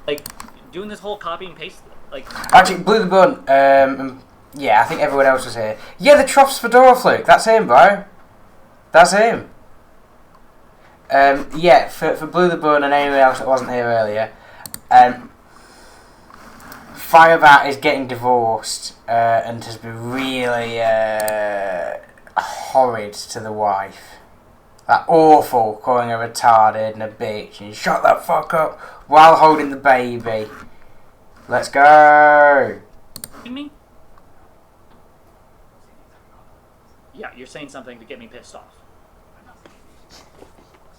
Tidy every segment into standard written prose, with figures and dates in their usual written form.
Like, doing this whole copy and paste, like... Actually, Blue the Bun, yeah, I think everyone else was here. Yeah, the Troughs Fedora Fluke, that's him, bro. That's him. Yeah, for Blue the Bun and anyone else that wasn't here earlier, Firebat is getting divorced and has been really horrid to the wife. Like, awful, calling her retarded and a bitch, and shut that fuck up while holding the baby. Let's go. Me? Yeah, you're saying something to get me pissed off. This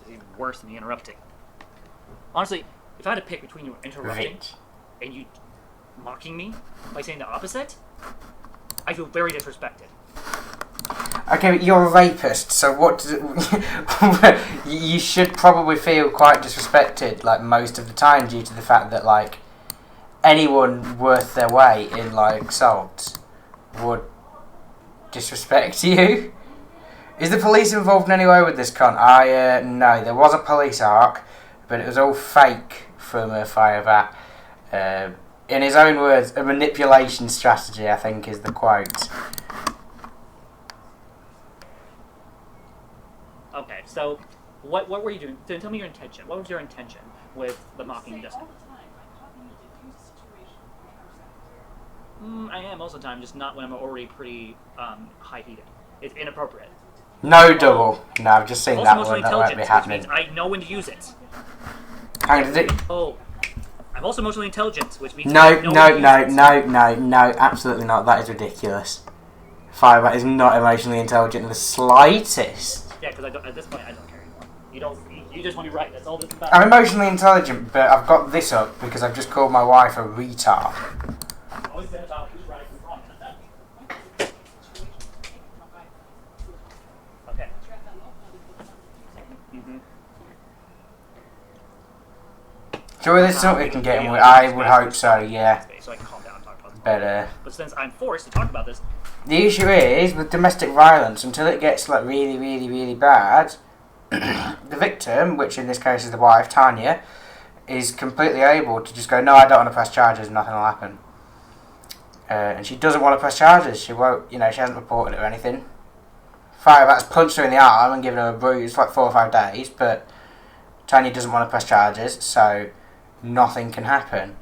is even worse than the interrupting. Honestly, if I had to pick between you interrupting and you mocking me by saying the opposite, I feel very disrespected. Okay, but you're a rapist, so what does it... You should probably feel quite disrespected, like, most of the time, due to the fact that, like, anyone worth their weight in, like, salt would disrespect you. Is the police involved in any way with this con? No, there was a police arc, but it was all fake from Firebat. In his own words, a manipulation strategy, I think, is the quote. Okay, so what were you doing? Tell me your intention. What was your intention with the mocking just now? I am most of the time, just not when I'm already pretty high-heated. It's inappropriate. No double. No, I've just seen that one. That won't be happening. Which means I know when to use it. Oh. I'm also emotionally intelligent, which means no, absolutely not. That is ridiculous. Firebat is not emotionally intelligent in the slightest. Yeah, because at this point I don't care anymore. You just want to be right. That's all this is about. I'm emotionally intelligent, but I've got this up because I've just called my wife a retard. I've always been about who's right and wrong. Okay. So this is something we can get in with. I would hope so, yeah. So I can calm down and talk about this. Better. But since I'm forced to talk about this, the issue is with domestic violence, until it gets like really, really, really bad, the victim, which in this case is the wife, Tanya, is completely able to just go, no, I don't want to press charges, nothing will happen. And she doesn't want to press charges. She won't, she hasn't reported it or anything. Firebat's punched her in the arm and given her a bruise for like 4 or 5 days, but Tanya doesn't want to press charges, so nothing can happen.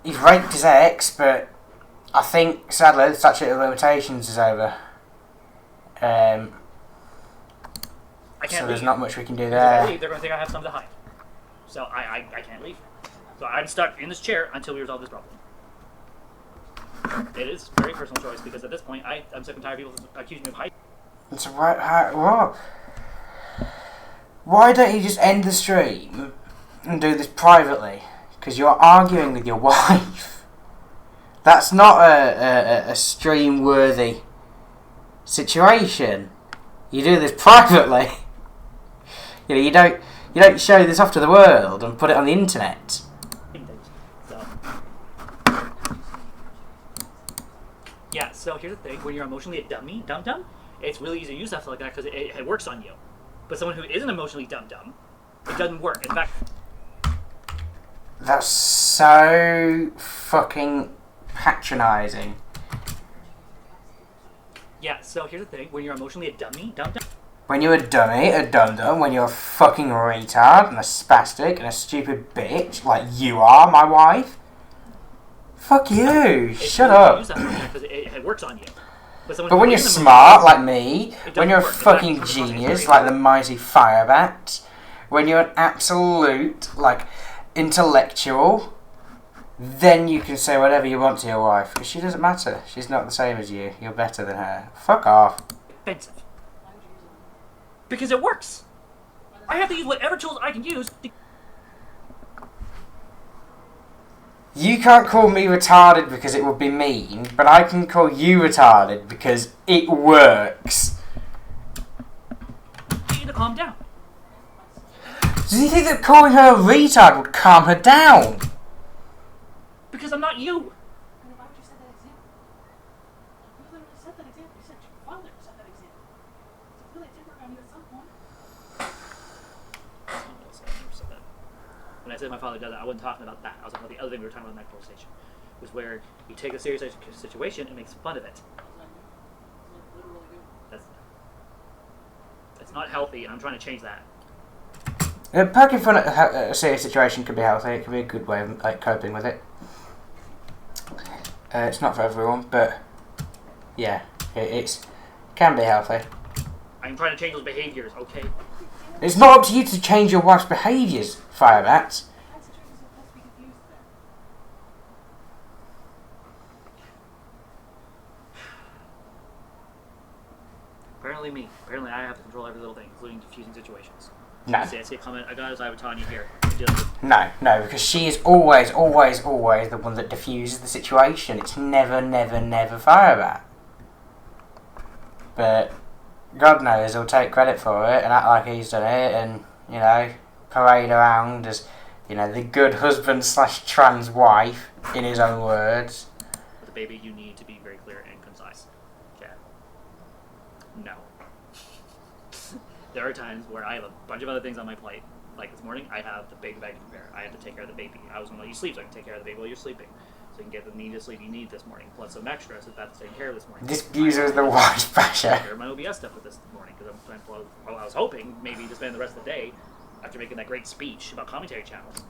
He's raped his ex, but I think, sadly, the statute of limitations is over. I can't so leave. there's not much we can do If there. I leave, they're going to think I have something to hide. So I can't leave. So I'm stuck in this chair until we resolve this problem. It is a very personal choice because at this point I'm sick and tired of people accusing me of hiding. So why don't you just end the stream and do this privately? Because you're arguing with your wife. That's not a stream-worthy situation. You do this privately. You don't show this off to the world and put it on the internet. So. Yeah, so here's the thing. When you're emotionally a dum-dum, it's really easy to use stuff like that because it works on you. But someone who isn't emotionally dum-dum, it doesn't work. In fact... That's so fucking patronising. Yeah, so here's the thing. When you're emotionally a dum-dum... When you're a dummy, a dum-dum, when you're a fucking retard and a spastic and a stupid bitch, like you are, my wife, fuck you, shut up. Use that because it works on you. But when you're smart, like me, when you're a fucking genius, like the mighty Firebat, when you're an absolute, like, intellectual, then you can say whatever you want to your wife, because she doesn't matter. She's not the same as you. You're better than her. Fuck off. Offensive. Because it works. I have to use whatever tools I can use to... You can't call me retarded because it would be mean, but I can call you retarded because it works. You need to calm down. Do you think that calling her a retard would calm her down? Because I'm not you. I said my father does that, I wasn't talking about that. I was talking about the other thing we were talking about in that conversation. Was where you take a serious situation and make fun of it. That's not healthy, and I'm trying to change that. Poking fun at a serious situation can be healthy. It can be a good way of like coping with it. It's not for everyone, but yeah, it can be healthy. I'm trying to change those behaviors, okay? It's not up to you to change your wife's behaviours, Firebat. Apparently me. Apparently I have to control every little thing, including diffusing situations. No. I see a comment. I got as I was telling you here. No, because she is always the one that diffuses the situation. It's never Firebat. But God knows he'll take credit for it and act like he's done it, and parade around as the good husband / trans wife in his own words. With a baby, you need to be very clear and concise. Okay. No. There are times where I have a bunch of other things on my plate. Like this morning, I have the baby bag to prepare. I have to take care of the baby. I was going to let you sleep, so I can take care of the baby while you're sleeping. So you can get the needed sleep you need this morning, plus some extra, so that's taken care of this morning. This uses the wife basher. My OBS stuff with this morning, because I was hoping maybe to spend the rest of the day after making that great speech about commentary channels.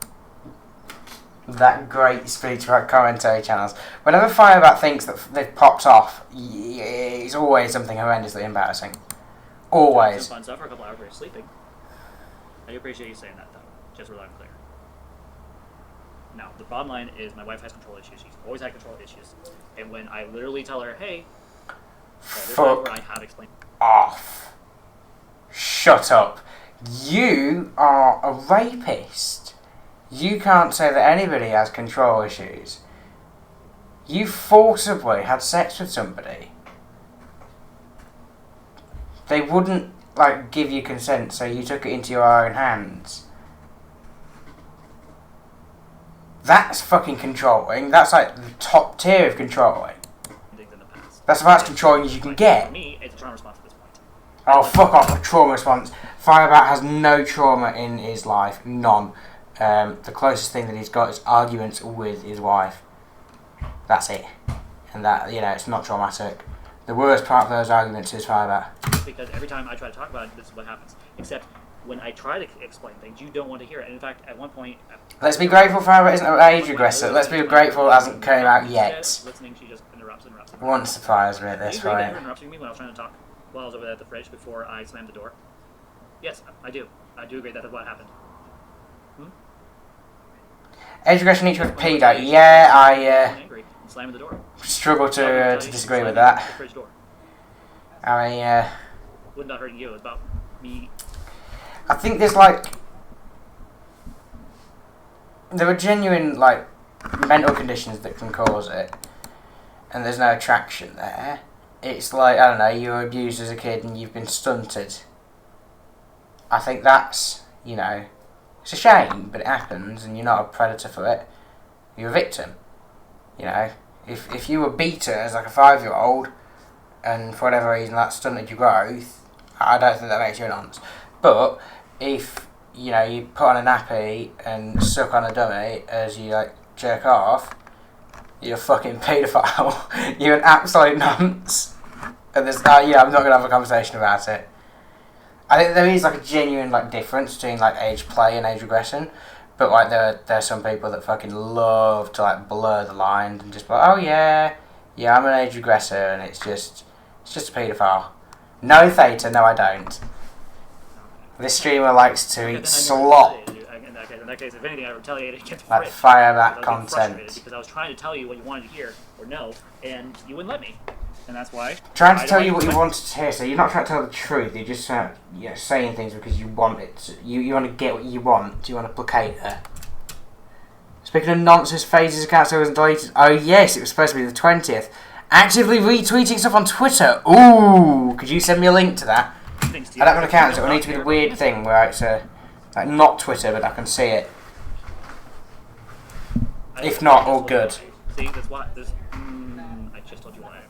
That great speech about commentary channels. Whenever Firebat thinks that they've popped off, it's always something horrendously embarrassing. Always. Some fun stuff for a couple hours while you're sleeping. I do appreciate you saying that, though. Just so I'm clear. Now, the bottom line is my wife has control issues. She's always had control issues. And when I literally tell her, hey, fuck I have explained off. Shut up. You are a rapist. You can't say that anybody has control issues. You forcibly had sex with somebody. They wouldn't give you consent, so you took it into your own hands. That's fucking controlling. That's like the top tier of controlling. That's about as controlling as you can get. For me, it's a trauma response at this point. Oh, fuck off, a trauma response. Firebat has no trauma in his life. None. The closest thing that he's got is arguments with his wife. That's it. And that, it's not traumatic. The worst part of those arguments is Firebat. Because every time I try to talk about it, this is what happens. Except when I try to explain things, you don't want to hear it. And in fact, at one point... Let's be grateful Firebat isn't an age regressor. Let's be grateful it hasn't come out yet. Listening, she just interrupts. Wouldn't surprise me at this point. You interrupting me when I was trying to talk while I was over there at the fridge before I slammed the door? Yes, I do. I do agree that is what happened. Age regression each with P dot. Yeah, I slamming the door. Struggle to disagree with that. The fridge door. I Would not hurting you. It's about me. I think there's there are genuine mental conditions that can cause it, and there's no attraction there. It's I don't know, you were abused as a kid and you've been stunted. I think that's it's a shame, but it happens, and you're not a predator for it. You're a victim. If you were beaten as a 5-year-old, and for whatever reason that stunted your growth, I don't think that makes you an honest. But if you put on a nappy and suck on a dummy as you jerk off, you're a fucking paedophile. You're an absolute nonce. And there's I'm not gonna have a conversation about it. I think there is a genuine difference between age play and age regression, but there are some people that fucking love to blur the line and just be oh yeah, I'm an age regressor, and it's just a paedophile. No theta, no I don't. This streamer likes to eat slop. In that case, if anything, I retaliated against Firebat content. Because I was trying to tell you what you wanted to hear or know, and you wouldn't let me. And that's why. Trying to tell you what you wanted to hear, so you're not trying to tell the truth. You're just saying things because you want it. You want to get what you want. You want to placate her. Speaking of nonsense, Phases account so it wasn't deleted. Oh yes, it was supposed to be the 20th. Actively retweeting stuff on Twitter. Ooh, could you send me a link to that? I don't have an account, so it will need to be the weird thing where it's not Twitter, but I can see it. If not, all good. See, that's why. I just told you why.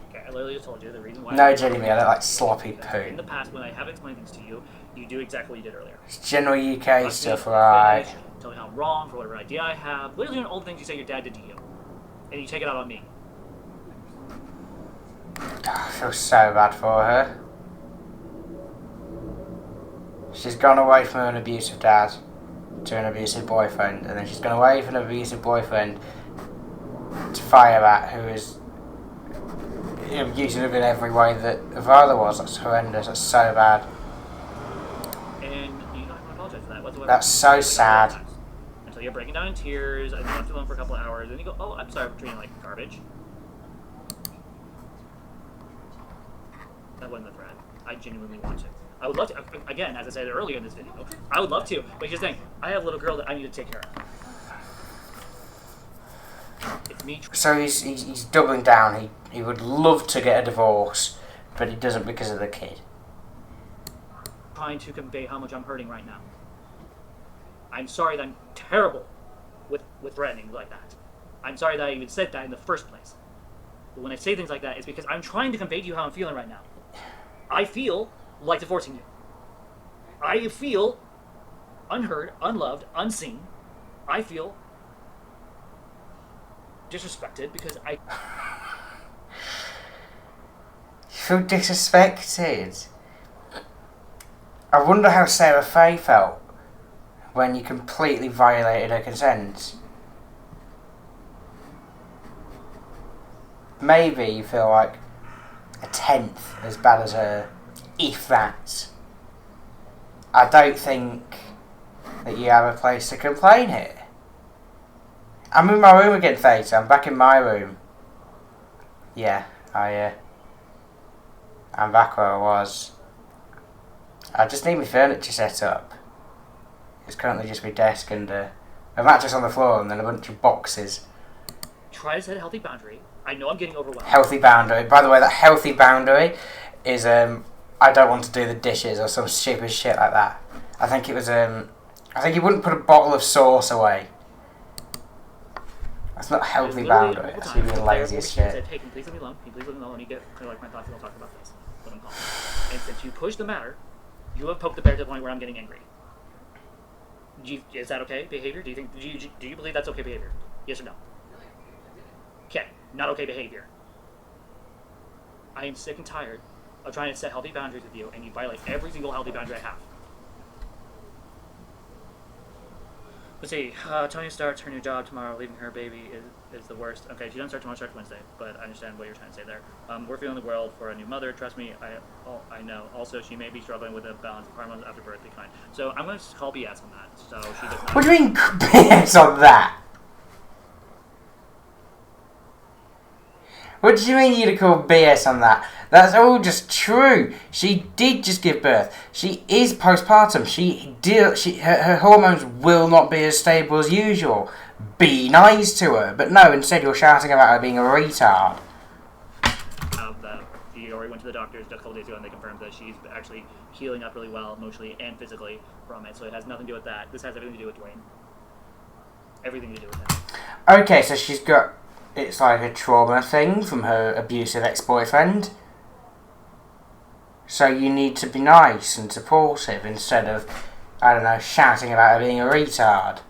Okay, I literally just told you the reason why. No, genuinely, I don't like sloppy In poo. the past, when I have explained things to you, you do exactly what you did earlier. It's general UK Rush stuff, me, right? finish, tell me how I'm wrong for whatever idea I have. Literally doing all the things you say your dad did to you. And you take it out on me. I feel so bad for her. She's gone away from an abusive dad to an abusive boyfriend, and then she's gone away from an abusive boyfriend to Firebat, who is abusive in every way that her father was. That's horrendous. That's so bad. And you don't have to apologize for that whatsoever. That's so sad. Until you're breaking down in tears, and you left alone for a couple of hours, and you go, oh, I'm sorry for treating you like garbage. That wasn't the threat. I genuinely want to. I would love to. Again, as I said earlier in this video, I would love to. But here's the thing: I have a little girl that I need to take care of. It's me. So he's doubling down. He would love to get a divorce, but he doesn't because of the kid. Trying to convey how much I'm hurting right now. I'm sorry that I'm terrible with threatening like that. I'm sorry that I even said that in the first place. But when I say things like that, it's because I'm trying to convey to you how I'm feeling right now. I feel like divorcing you. I feel unheard, unloved, unseen. I feel disrespected because I... You feel disrespected? I wonder how Sarah Faye felt when you completely violated her consent. Maybe you feel like a tenth as bad as her, if that. I don't think that you have a place to complain here. I'm in my room again, Theta. I'm back in my room. Yeah, I'm back where I was. I just need my furniture set up. It's currently just my desk and a mattress on the floor and then a bunch of boxes. Try to set a healthy boundary. I know I'm getting overwhelmed. Healthy boundary. By the way, that healthy boundary is I don't want to do the dishes or some stupid shit like that. I think it was I think you wouldn't put a bottle of sauce away. That's not a healthy boundary. That's you being lazy as shit. Said, hey, can you please leave me alone? Can you please leave me alone? Let me get like my thoughts and I'll talk about this. What I'm calling. And since you pushed the matter, you have poked the bear to the point where I'm getting angry. Is that okay behavior? Do you believe that's okay behavior? Yes or no? Okay, not okay behavior. I am sick and tired of trying to set healthy boundaries with you, and you violate every single healthy boundary I have. Let's see. Tony starts her new job tomorrow. Leaving her baby is the worst. Okay, she doesn't start tomorrow. Starts Wednesday. But I understand what you're trying to say there. We're feeling the world for a new mother. Trust me, I know. Also, she may be struggling with a balance of hormones after birth. Be kind. So I'm going to call BS on that. So she does not. What do you mean BS on that? What do you mean you'd call BS on that? That's all just true. She did just give birth. She is postpartum. Her hormones will not be as stable as usual. Be nice to her. But no, instead you're shouting about her being a retard. She already went to the doctors just a couple days ago and they confirmed that she's actually healing up really well, emotionally and physically, from it. So it has nothing to do with that. This has everything to do with Dwayne. Everything to do with him. Okay, so she's got... It's like a trauma thing from her abusive ex-boyfriend. So you need to be nice and supportive instead of, I don't know, shouting about her being a retard.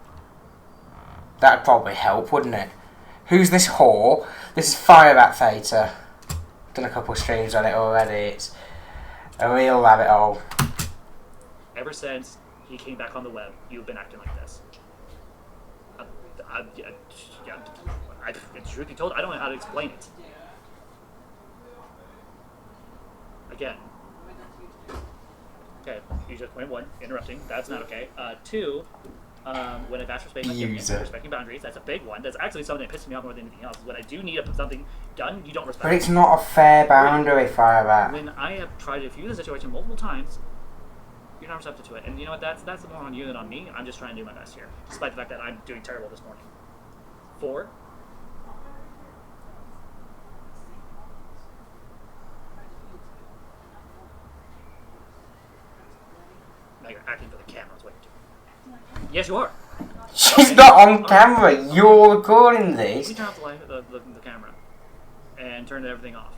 That'd probably help, wouldn't it? Who's this whore? This is Firebat Theta. Done a couple of streams on it already. It's a real rabbit hole. Ever since he came back on the web, you've been acting like this. Truth be told, I don't know how to explain it. Again. Okay, you just point one, interrupting. That's not okay. Two, when I've asked for space, respecting boundaries. That's a big one. That's actually something that pisses me off more than anything else. When I do need something done, you don't respect. But it's not a fair boundary, Firebat. When I have tried to defuse the situation multiple times, you're not receptive to it. And you know what? That's more on you than on me. I'm just trying to do my best here, despite the fact that I'm doing terrible this morning. 4. Now you're acting for the camera. That's what you're doing. Yes, you are. She's not on camera. You're recording this. You turn off the camera and turn everything off.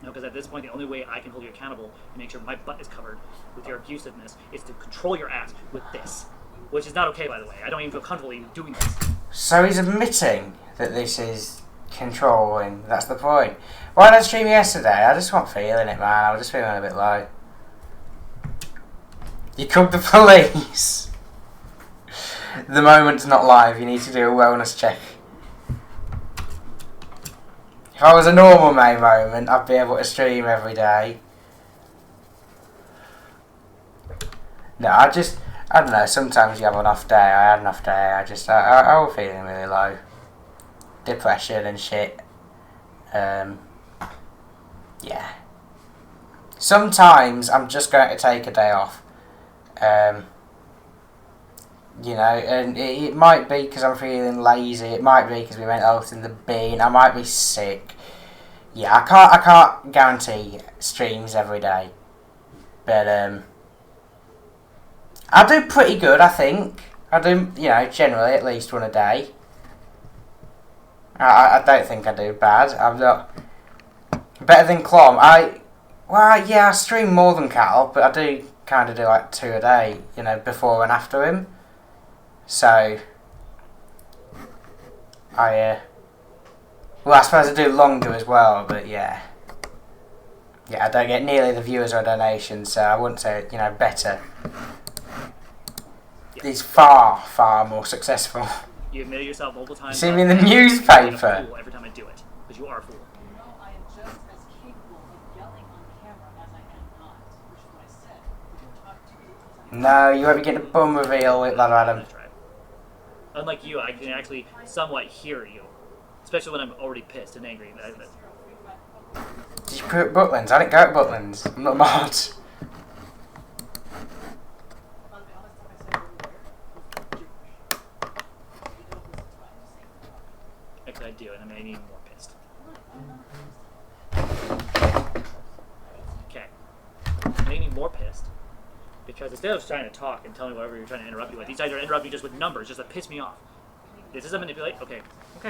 No, because at this point, the only way I can hold you accountable and make sure my butt is covered with your abusiveness is to control your ass with this. Which is not okay, by the way. I don't even feel comfortable even doing this. So he's admitting that this is controlling. That's the point. Why did I stream yesterday? I just wasn't feeling it, man. I was just feeling a bit low. You called the police. The moment's not live. You need to do a wellness check. If I was a normal May moment, I'd be able to stream every day. No, I don't know, sometimes you have an off day. I had an off day. I was feeling really low. Depression and shit. Yeah. Sometimes I'm just going to take a day off. You know, and it might be because I'm feeling lazy. It might be because we went out in the bin. I might be sick. Yeah, I can't guarantee streams every day, but I do pretty good. I think I do. You know, generally at least one a day. I don't think I do bad. I'm not better than Clom. I stream more than Cal, but I do kind of do like 2 a day. You know, before and after him. So, I suppose I do longer as well, but yeah. Yeah, I don't get nearly the viewers or donations, so I wouldn't say, you know, better. Yeah. He's far, far more successful. You admitted yourself multiple times. You see me in the newspaper. Every time I do it, because you are a fool. You know, I am just as capable of yelling on camera as I am not, which is what I said. We don't talk to you. No, you won't be getting a bum reveal with that, Adam. That's right. Unlike you, I can actually somewhat hear you. Especially when I'm already pissed and angry. Did you put Butlins? I didn't go to Butlins. I'm not mad. Actually, I do, and I'm gonna need more pissed. Okay. I'm gonna need more pissed. Because instead of trying to talk and tell me whatever you're trying to interrupt me with, these guys are interrupting just with numbers, just to piss me off. This is a manipulate. Okay,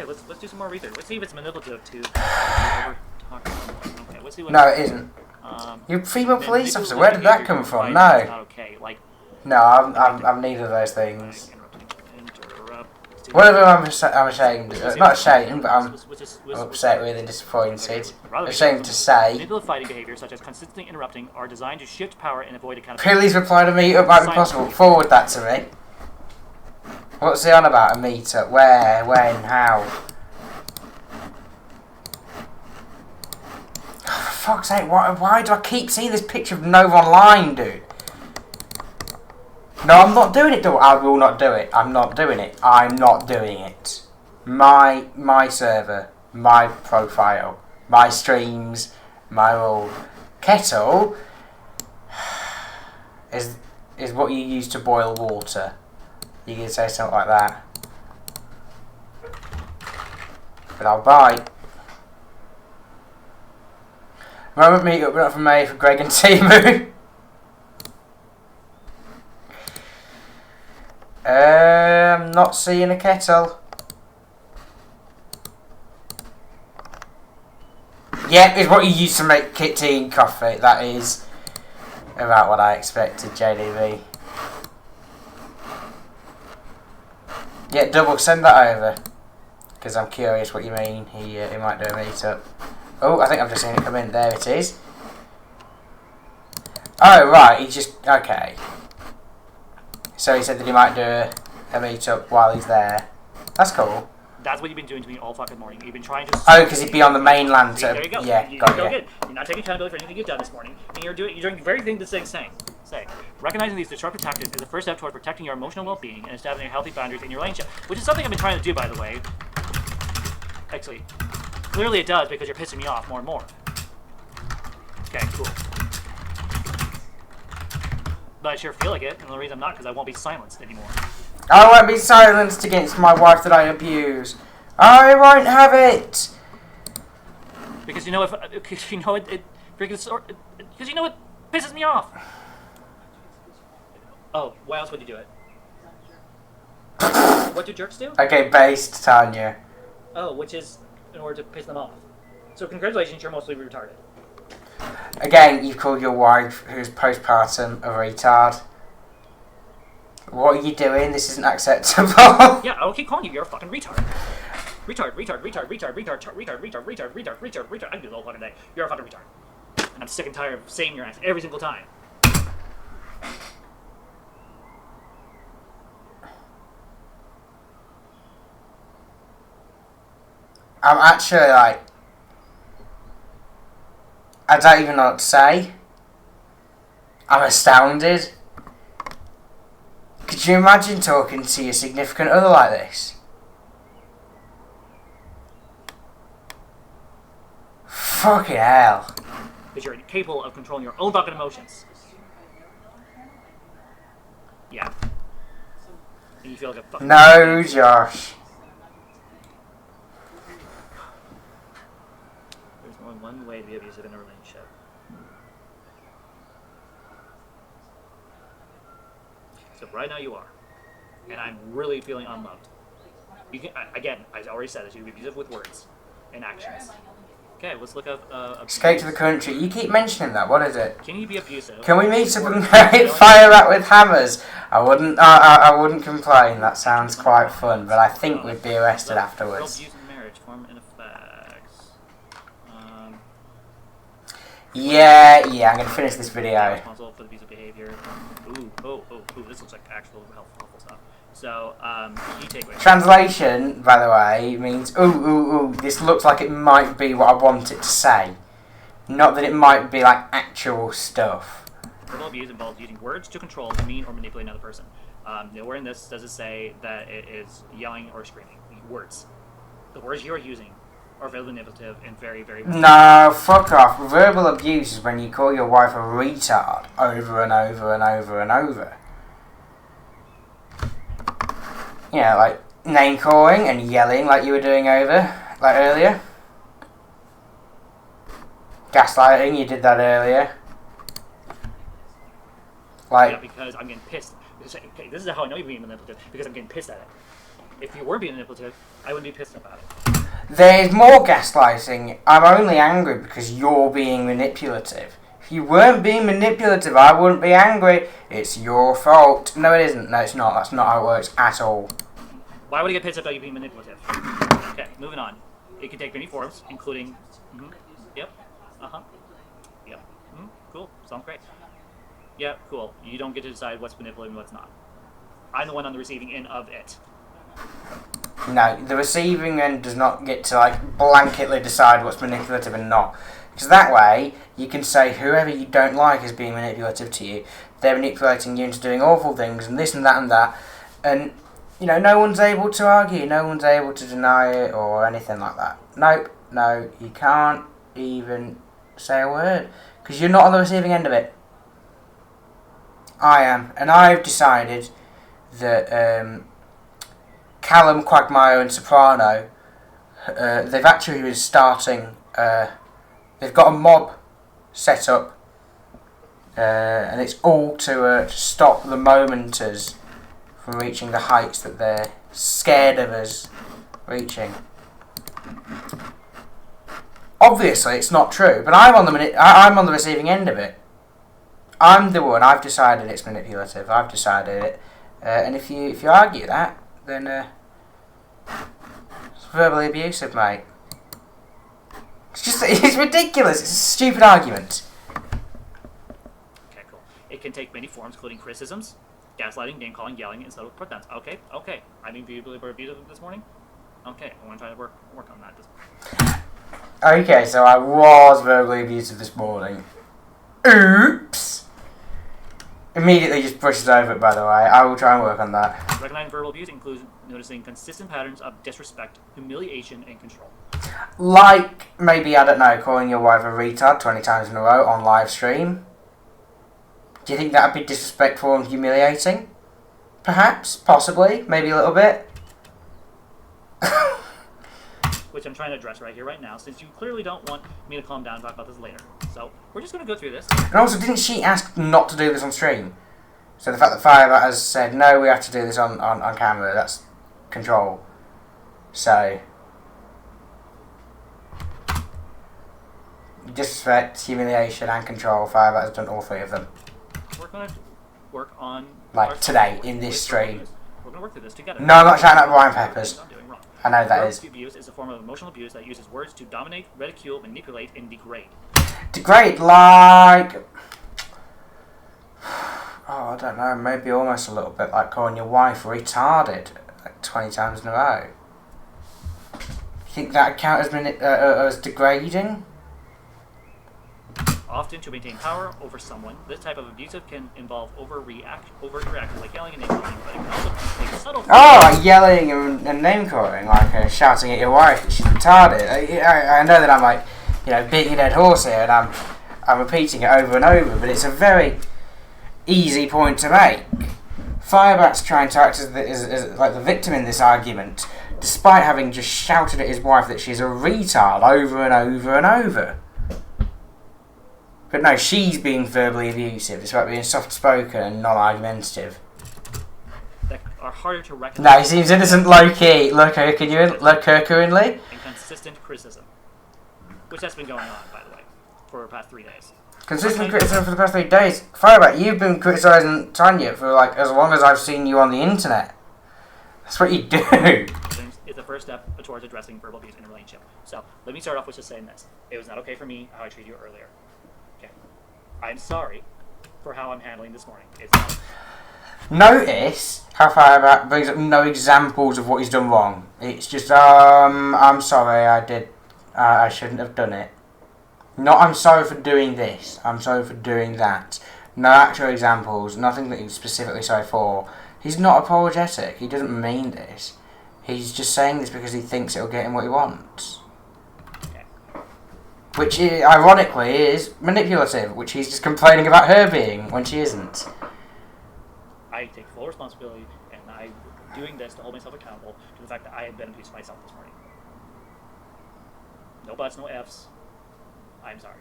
let's do some more research. Let's see if it's manipulative to over talk someone. Okay, let's see what. No, it isn't. You female police officer. Where did that come from? No. Not okay. Like. No, I'm neither of those things. One of them I'm ashamed. Not ashamed, but I'm upset with and disappointed. Ashamed to say. Manipulative fighting behavior, such as consistently interrupting, are designed to shift power and avoid accountability. Please reply to meetup might be possible. Forward that to me. What's he on about? A meetup? Where? When? How? Oh, for fuck's sake! Why do I keep seeing this picture of Nova online, dude? No, I'm not doing it, though. I will not do it. I'm not doing it. I'm not doing it. My server, my profile, my streams, my rule. Kettle is what you use to boil water. You can say something like that. But I'll bite. Moment meetup not from May for Greg and Timu. I'm not seeing a kettle. Yep, is what you used to make tea and coffee. That is about what I expected, JDV. Yeah, double, send that over. Because I'm curious what you mean. He might do a meetup. Oh, I think I've just seen it come in. There it is. Oh, right, he just... Okay. So he said that he might do a meetup while he's there. That's cool. That's what you've been doing to me all fucking morning. You've been trying to... Oh, because he'd be on the mainland. See, there you go. Yeah, you got go it. good. You're not taking accountability for anything you've done this morning. And you're doing the very thing this thing's saying. Recognizing these disruptive tactics is the first step toward protecting your emotional well-being and establishing healthy boundaries in your relationship. Which is something I've been trying to do, by the way. Actually, clearly it does because you're pissing me off more and more. Okay, cool. But I sure feel like it, and the reason I'm not because I won't be silenced anymore. I won't be silenced against my wife that I abuse. I won't have it. Because you know because you know it pisses me off. Oh, why else would you do it? What do jerks do? Okay, based, Tanya. Oh, which is in order to piss them off. So congratulations, you're mostly retarded. Again, you've called your wife, who's postpartum, a retard. What are you doing? This isn't acceptable. Yeah, I'll keep calling you. You're a fucking retard. Retard, retard, retard, retard, retard, retard, retard, retard, retard, retard, retard. I can do the whole fucking day. You're a fucking retard. And I'm sick and tired of saying your ass every single time. I'm actually like, I don't even know what to say. I'm astounded. Could you imagine talking to your significant other like this? Fucking hell. Because you're incapable of controlling your own fucking emotions. Yeah. And you feel like a fucking... No, Josh. There's only one way to be abusive in a relationship. So right now you are. And I'm really feeling unloved. You can, again, I already said this, you can be abusive with words and actions. Okay, let's look up... Escape to the country. You keep mentioning that. What is it? Can you be abusive? Can we meet up and Firebat with hammers? I wouldn't complain. That sounds quite fun, but I think we'd be arrested afterwards. Abuse in marriage, form and effects. Yeah, I'm gonna finish this video. Responsible for the abusive behavior. Ooh, this looks like actual helpful stuff. So, key takeaways. Translation, by the way, means ooh, this looks like it might be what I want it to say. Not that it might be like actual stuff. Verbal abuse involves using words to control, demean, or manipulate another person. Nowhere in this does it say that it is yelling or screaming. Words. The words you are using are very manipulative and very, very... No, fuck off. Verbal abuse is when you call your wife a retard over and over and over and over. Yeah, like name calling and yelling like you were doing earlier. Gaslighting, you did that earlier. Yeah, because I'm getting pissed. Okay, this is how I know you're being manipulative, because I'm getting pissed at it. If you weren't being manipulative, I wouldn't be pissed about it. There's more gaslighting. I'm only angry because you're being manipulative. If you weren't being manipulative, I wouldn't be angry. It's your fault. No, it isn't. No, it's not. That's not how it works at all. Why would I get pissed about you being manipulative? Okay, moving on. It can take many forms, including... Yep. Yep. Cool. Sounds great. Yeah, cool. You don't get to decide what's manipulative and what's not. I'm the one on the receiving end of it. No, the receiving end does not get to like blanketly decide what's manipulative and not. Because that way, you can say whoever you don't like is being manipulative to you. They're manipulating you into doing awful things and this and that and that. And, you know, no one's able to argue. No one's able to deny it or anything like that. Nope. No, you can't even say a word. Because you're not on the receiving end of it. I am. And I've decided that Callum, Quagmire and Soprano, they've actually been starting... they've got a mob set up, and it's all to stop the Momenters from reaching the heights that they're scared of us reaching. Obviously, it's not true, but I'm on the receiving end of it. I'm the one. I've decided it's manipulative. I've decided it, and if you argue that, then it's verbally abusive, mate. It's ridiculous. It's a stupid argument. Okay, cool. It can take many forms, including criticisms, gaslighting, name calling, yelling, and subtle pronouns. Okay. I'm being verbally abusive this morning. Okay, I want to try to work on that this morning. Okay, so I was verbally abusive this morning. Oops. Immediately just brushes over it, by the way. I will try and work on that. Recognizing verbal abuse includes noticing consistent patterns of disrespect, humiliation, and control. Like, maybe, I don't know, calling your wife a retard 20 times in a row on live stream. Do you think that would be disrespectful and humiliating? Perhaps, possibly, maybe a little bit. Which I'm trying to address right here, right now, since you clearly don't want me to calm down and talk about this later. So, we're just going to go through this. And also, didn't she ask not to do this on stream? So the fact that Firebat has said, no, we have to do this on camera, that's control. So... disrespect, humiliation, and control. Firebat has done all three of them. We're gonna work on Like today, in this stream. We're gonna work through this together. No, I'm not shouting out Ryan Peppers. I'm doing wrong. I know that Verbal is. abuse is a form of emotional abuse that uses words to dominate, ridicule, manipulate, and degrade. Degrade, like... Oh, I don't know, maybe almost a little bit like calling your wife retarded like 20 times in a row. You think that count as degrading? Often to maintain power over someone, this type of abusive can involve overreaction like yelling and name calling, but it can also take subtle Oh, like yelling and name calling, like shouting at your wife that she's retarded. I know that I'm like, beating a dead horse here, and I'm repeating it over and over, but it's a very easy point to make. Firebat's trying to act as like the victim in this argument, despite having just shouted at his wife that she's a retard over and over and over. But no, she's being verbally abusive, despite being soft-spoken and non-argumentative. that are harder to recognize. No, he seems innocent, low-key, low-curcuringly. And consistent criticism, which has been going on, by the way, for the past 3 days. Consistent criticism for the past 3 days. Firebat, you've been criticising Tanya for like as long as I've seen you on the internet. That's what you do. It's the first step towards addressing verbal abuse in a relationship. So, let me start off with just saying this. It was not okay for me how I treated you earlier. Okay. I'm sorry for how I'm handling this morning. It's not. Notice how Firebat brings up no examples of what he's done wrong. It's just, I'm sorry, I shouldn't have done it. Not, I'm sorry for doing this, I'm sorry for doing that. No actual examples, nothing that he's specifically sorry for. He's not apologetic, he doesn't mean this. He's just saying this because he thinks it'll get him what he wants. Okay. Which, ironically, is manipulative, which he's just complaining about her being when she isn't. I take full responsibility, and I'm doing this to hold myself accountable to the fact that I have been abusive myself this morning. No buts, no ifs. I'm sorry.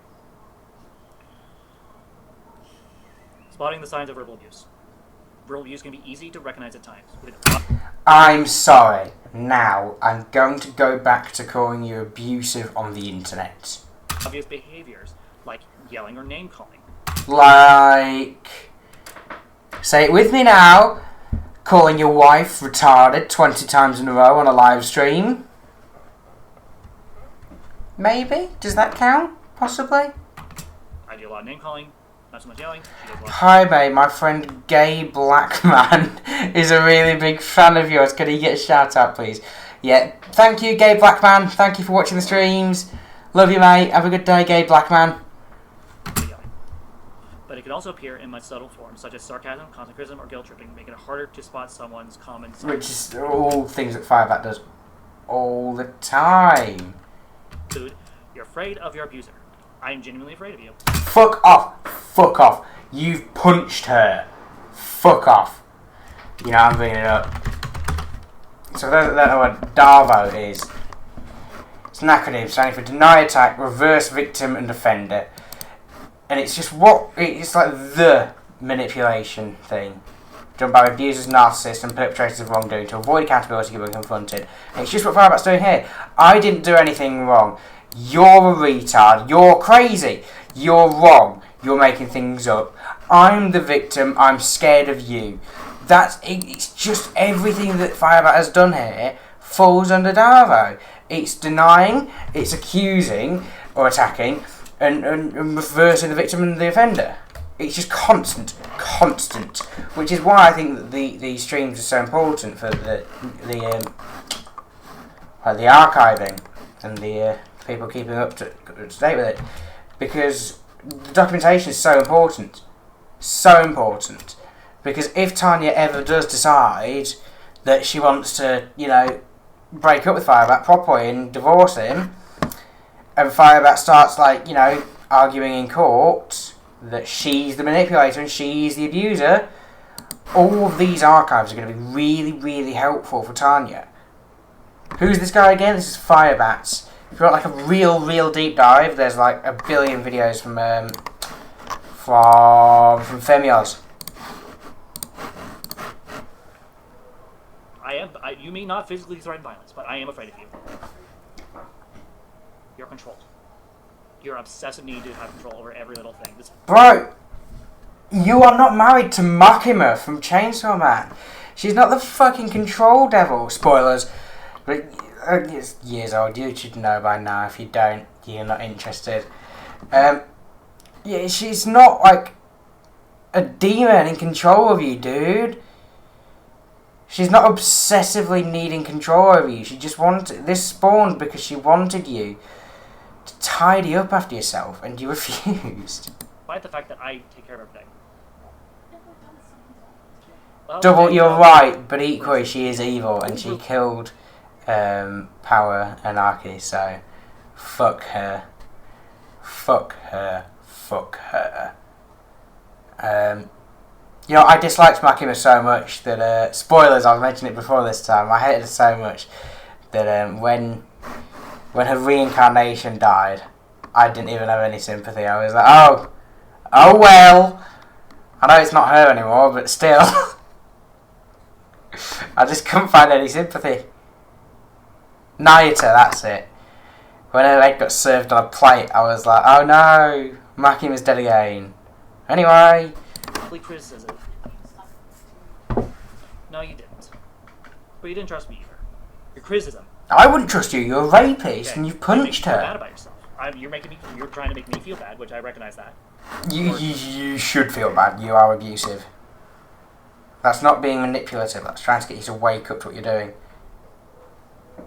Spotting the signs of verbal abuse. Verbal abuse can be easy to recognize at times. I'm sorry. Now, I'm going to go back to calling you abusive on the internet. Obvious behaviors, like yelling or name calling. Like... Say it with me now. Calling your wife retarded 20 times in a row on a live stream. Maybe? Does that count? Possibly? I do a lot of name calling, not so much yelling. She does a lot. Hi mate, my friend Gay Blackman is a really big fan of yours. Can he get a shout out please? Yeah, thank you Gay Blackman. Thank you for watching the streams. Love you mate. Have a good day Gay Blackman. But it can also appear in much subtle forms, such as sarcasm, constant criticism, or guilt tripping, making it harder to spot someone's common signs. Which is all things that Firebat does all the time. Dude, you're afraid of your abuser. I am genuinely afraid of you. Fuck off. Fuck off. You've punched her. Fuck off. You know, I'm bringing it up. So that's what DARVO is. It's an acronym standing for Deny Attack, Reverse Victim and Offender. And it's just it's like the manipulation thing done by abusers, narcissists and perpetrators of wrongdoing to avoid accountability when confronted. And it's just what Firebat's doing here. I didn't do anything wrong. You're a retard. You're crazy. You're wrong. You're making things up. I'm the victim. I'm scared of you. It's just everything that Firebat has done here falls under Darvo. It's denying, it's accusing or attacking, and reversing the victim and the offender. It's just constant, which is why I think that these streams are so important for the archiving and the people keeping up to date with it, because the documentation is so important, because if Tanya ever does decide that she wants to, break up with Firebat properly and divorce him, and Firebat starts arguing in court that she's the manipulator and she's the abuser, all of these archives are going to be really, really helpful for Tanya. Who's this guy again? This is Firebat. If you want a real deep dive, there's a billion videos from Femioz. You may not physically threaten violence, but I am afraid of you. You're controlled. your obsessive need to have control over every little thing. Bro, you are not married to Makima from Chainsaw Man. She's not the fucking control devil. Spoilers. But it's years old. You should know by now. If you don't, you're not interested. Yeah, she's not like a demon in control of you, dude. She's not obsessively needing control over you. She just wanted... This spawned because she wanted you to tidy up after yourself, and you refused. Despite the fact that I take care of everything. Well, Double, okay, you're right, but equally she is evil, and she killed Power and Arky, so fuck her. Fuck her. Fuck her. You know, I disliked Makima so much that, spoilers, I've mentioned it before this time, I hated her so much that when her reincarnation died, I didn't even have any sympathy. I was like, oh well. I know it's not her anymore, but still. I just couldn't find any sympathy. Nayata, that's it. When her leg got served on a plate, I was like, oh no, Makima's dead again. Anyway. Complete criticism. No, you didn't. But you didn't trust me either. Your criticism. I wouldn't trust you. You're a rapist, and you've punched You're bad her. about yourself. You're trying to make me feel bad, which I recognize that. You should feel bad. You are abusive. That's not being manipulative. That's trying to get you to wake up to what you're doing.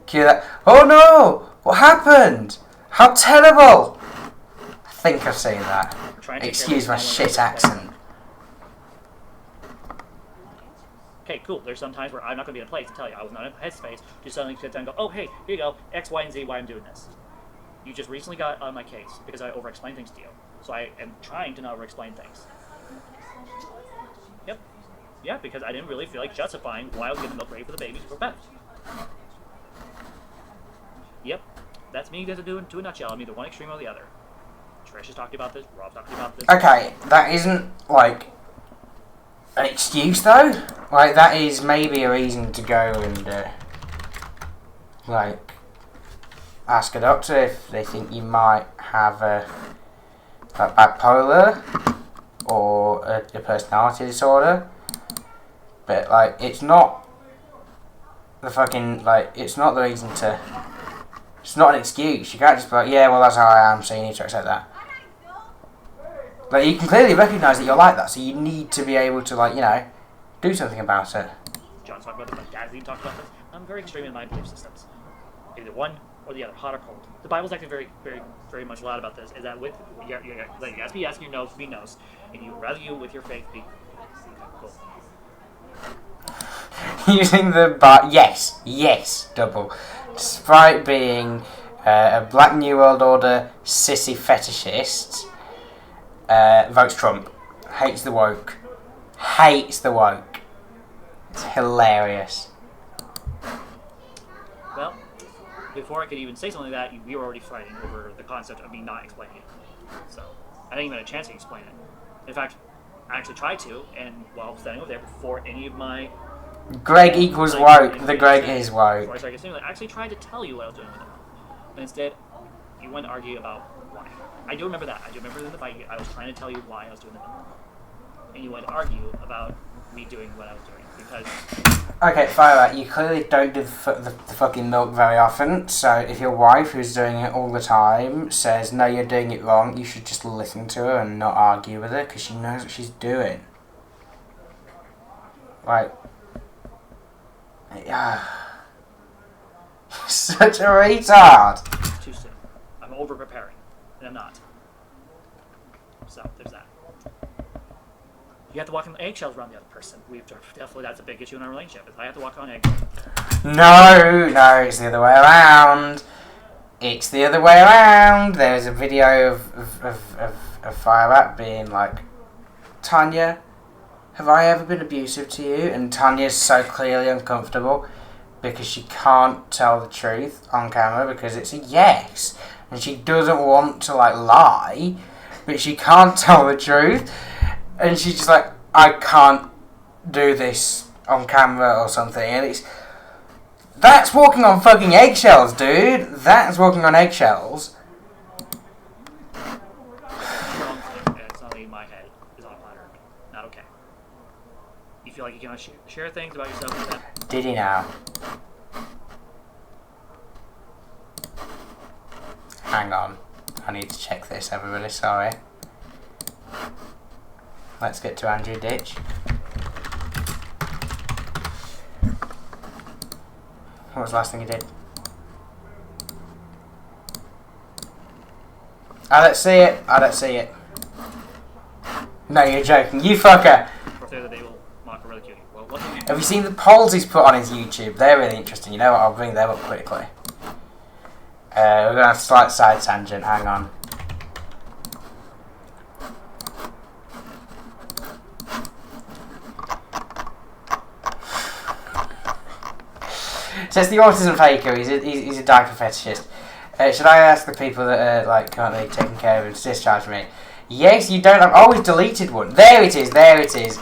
Cue that. Oh no! What happened? How terrible! I think I've seen that. Excuse my shit accent. Okay, cool. There's some times where I'm not going to be in a place to tell you. I was not in a headspace to suddenly sit down and go, oh, hey, here you go, X, Y, and Z, why I'm doing this. You just recently got on my case because I over-explain things to you. So I am trying to not over-explain things. Yep. Yeah, because I didn't really feel like justifying why I was getting the milk ready for the baby for Beth. Yep. That's me to a nutshell. I'm either one extreme or the other. Trish is talking about this, Rob's talking about this. Okay, that isn't, like, an excuse, though. Like, that is maybe a reason to go and, like, ask a doctor if they think you might have a bipolar or a personality disorder. But, like, it's not the fucking, like, it's not the reason to... It's not an excuse. You can't just be like, yeah, well, that's how I am, so you need to accept that. Like, you can clearly recognise that you're like that, so you need to be able to, like, you know, do something about it. John's talking about this, my dad's even talked about this. I'm very extreme in my belief systems. Either one or the other, hot or cold. The Bible's actually very, very, very much loud about this, is that with, you have to be asking your nose to be nose, and you rather you with your faith be cool. Using the yes, double. Despite being a Black New World Order sissy fetishist, votes Trump. Hates the woke. Hates the woke. It's hilarious. Well, before I could even say something like that, we were already fighting over the concept of me not explaining it. So, I didn't even have a chance to explain it. In fact, I actually tried to, and while standing over there before any of my... Greg equals woke. The Greg is woke. I actually tried to tell you what I was doing with it. But instead, you went to argue about why. I do remember that. I do remember in the fight, I was trying to tell you why I was doing the milk. And you went to argue about me doing what I was doing. Because... Okay, Firebat, you clearly don't do the fucking milk very often, so if your wife, who's doing it all the time, says, no, you're doing it wrong, you should just listen to her and not argue with her, because she knows what she's doing. Like... Such a retard! Too soon. I'm over-preparing. And I'm not. So, there's that. You have to walk on eggshells around the other person. Definitely that's a big issue in our relationship. Is I have to walk on eggshells. No, it's the other way around. It's the other way around. There's a video of Firebat being like, Tanya, have I ever been abusive to you? And Tanya's so clearly uncomfortable because she can't tell the truth on camera because it's a yes. And she doesn't want to, like, lie, but she can't tell the truth. And she's just like, I can't do this on camera or something. And that's walking on fucking eggshells, dude. That's walking on eggshells. you want to share things about yourself with them? Did he now? Hang on. I need to check this, everybody, sorry. Let's get to Andrew Ditch. What was the last thing he did? I don't see it. I don't see it. No, you're joking. You fucker! Have you seen the polls he's put on his YouTube? They're really interesting. You know what? I'll bring them up quickly. We're going to have a slight side tangent. Hang on. So it's the autism faker. He's a diaper fetishist. Should I ask the people that are like currently taking care of him to discharge me? Yes, you don't have... Oh, he's deleted one. There it is. There it is.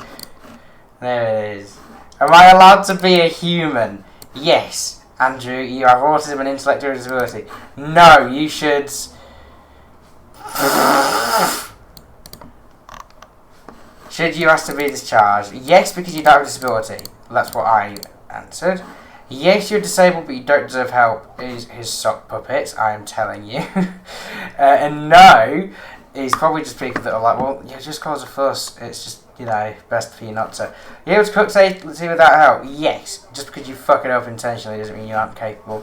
There it is. Am I allowed to be a human? Yes. Andrew, you have autism and intellectual disability. No, you should... Should you ask to be discharged? Yes, because you don't have a disability. That's what I answered. Yes, you're disabled, but you don't deserve help. Is his sock puppets, I am telling you. And no, he's probably just people that are like, well, yeah, just cause a fuss. It's just, you know, best for you not to. You're able to cook safely without help? Yes. Just because you fuck it up intentionally doesn't mean you aren't capable.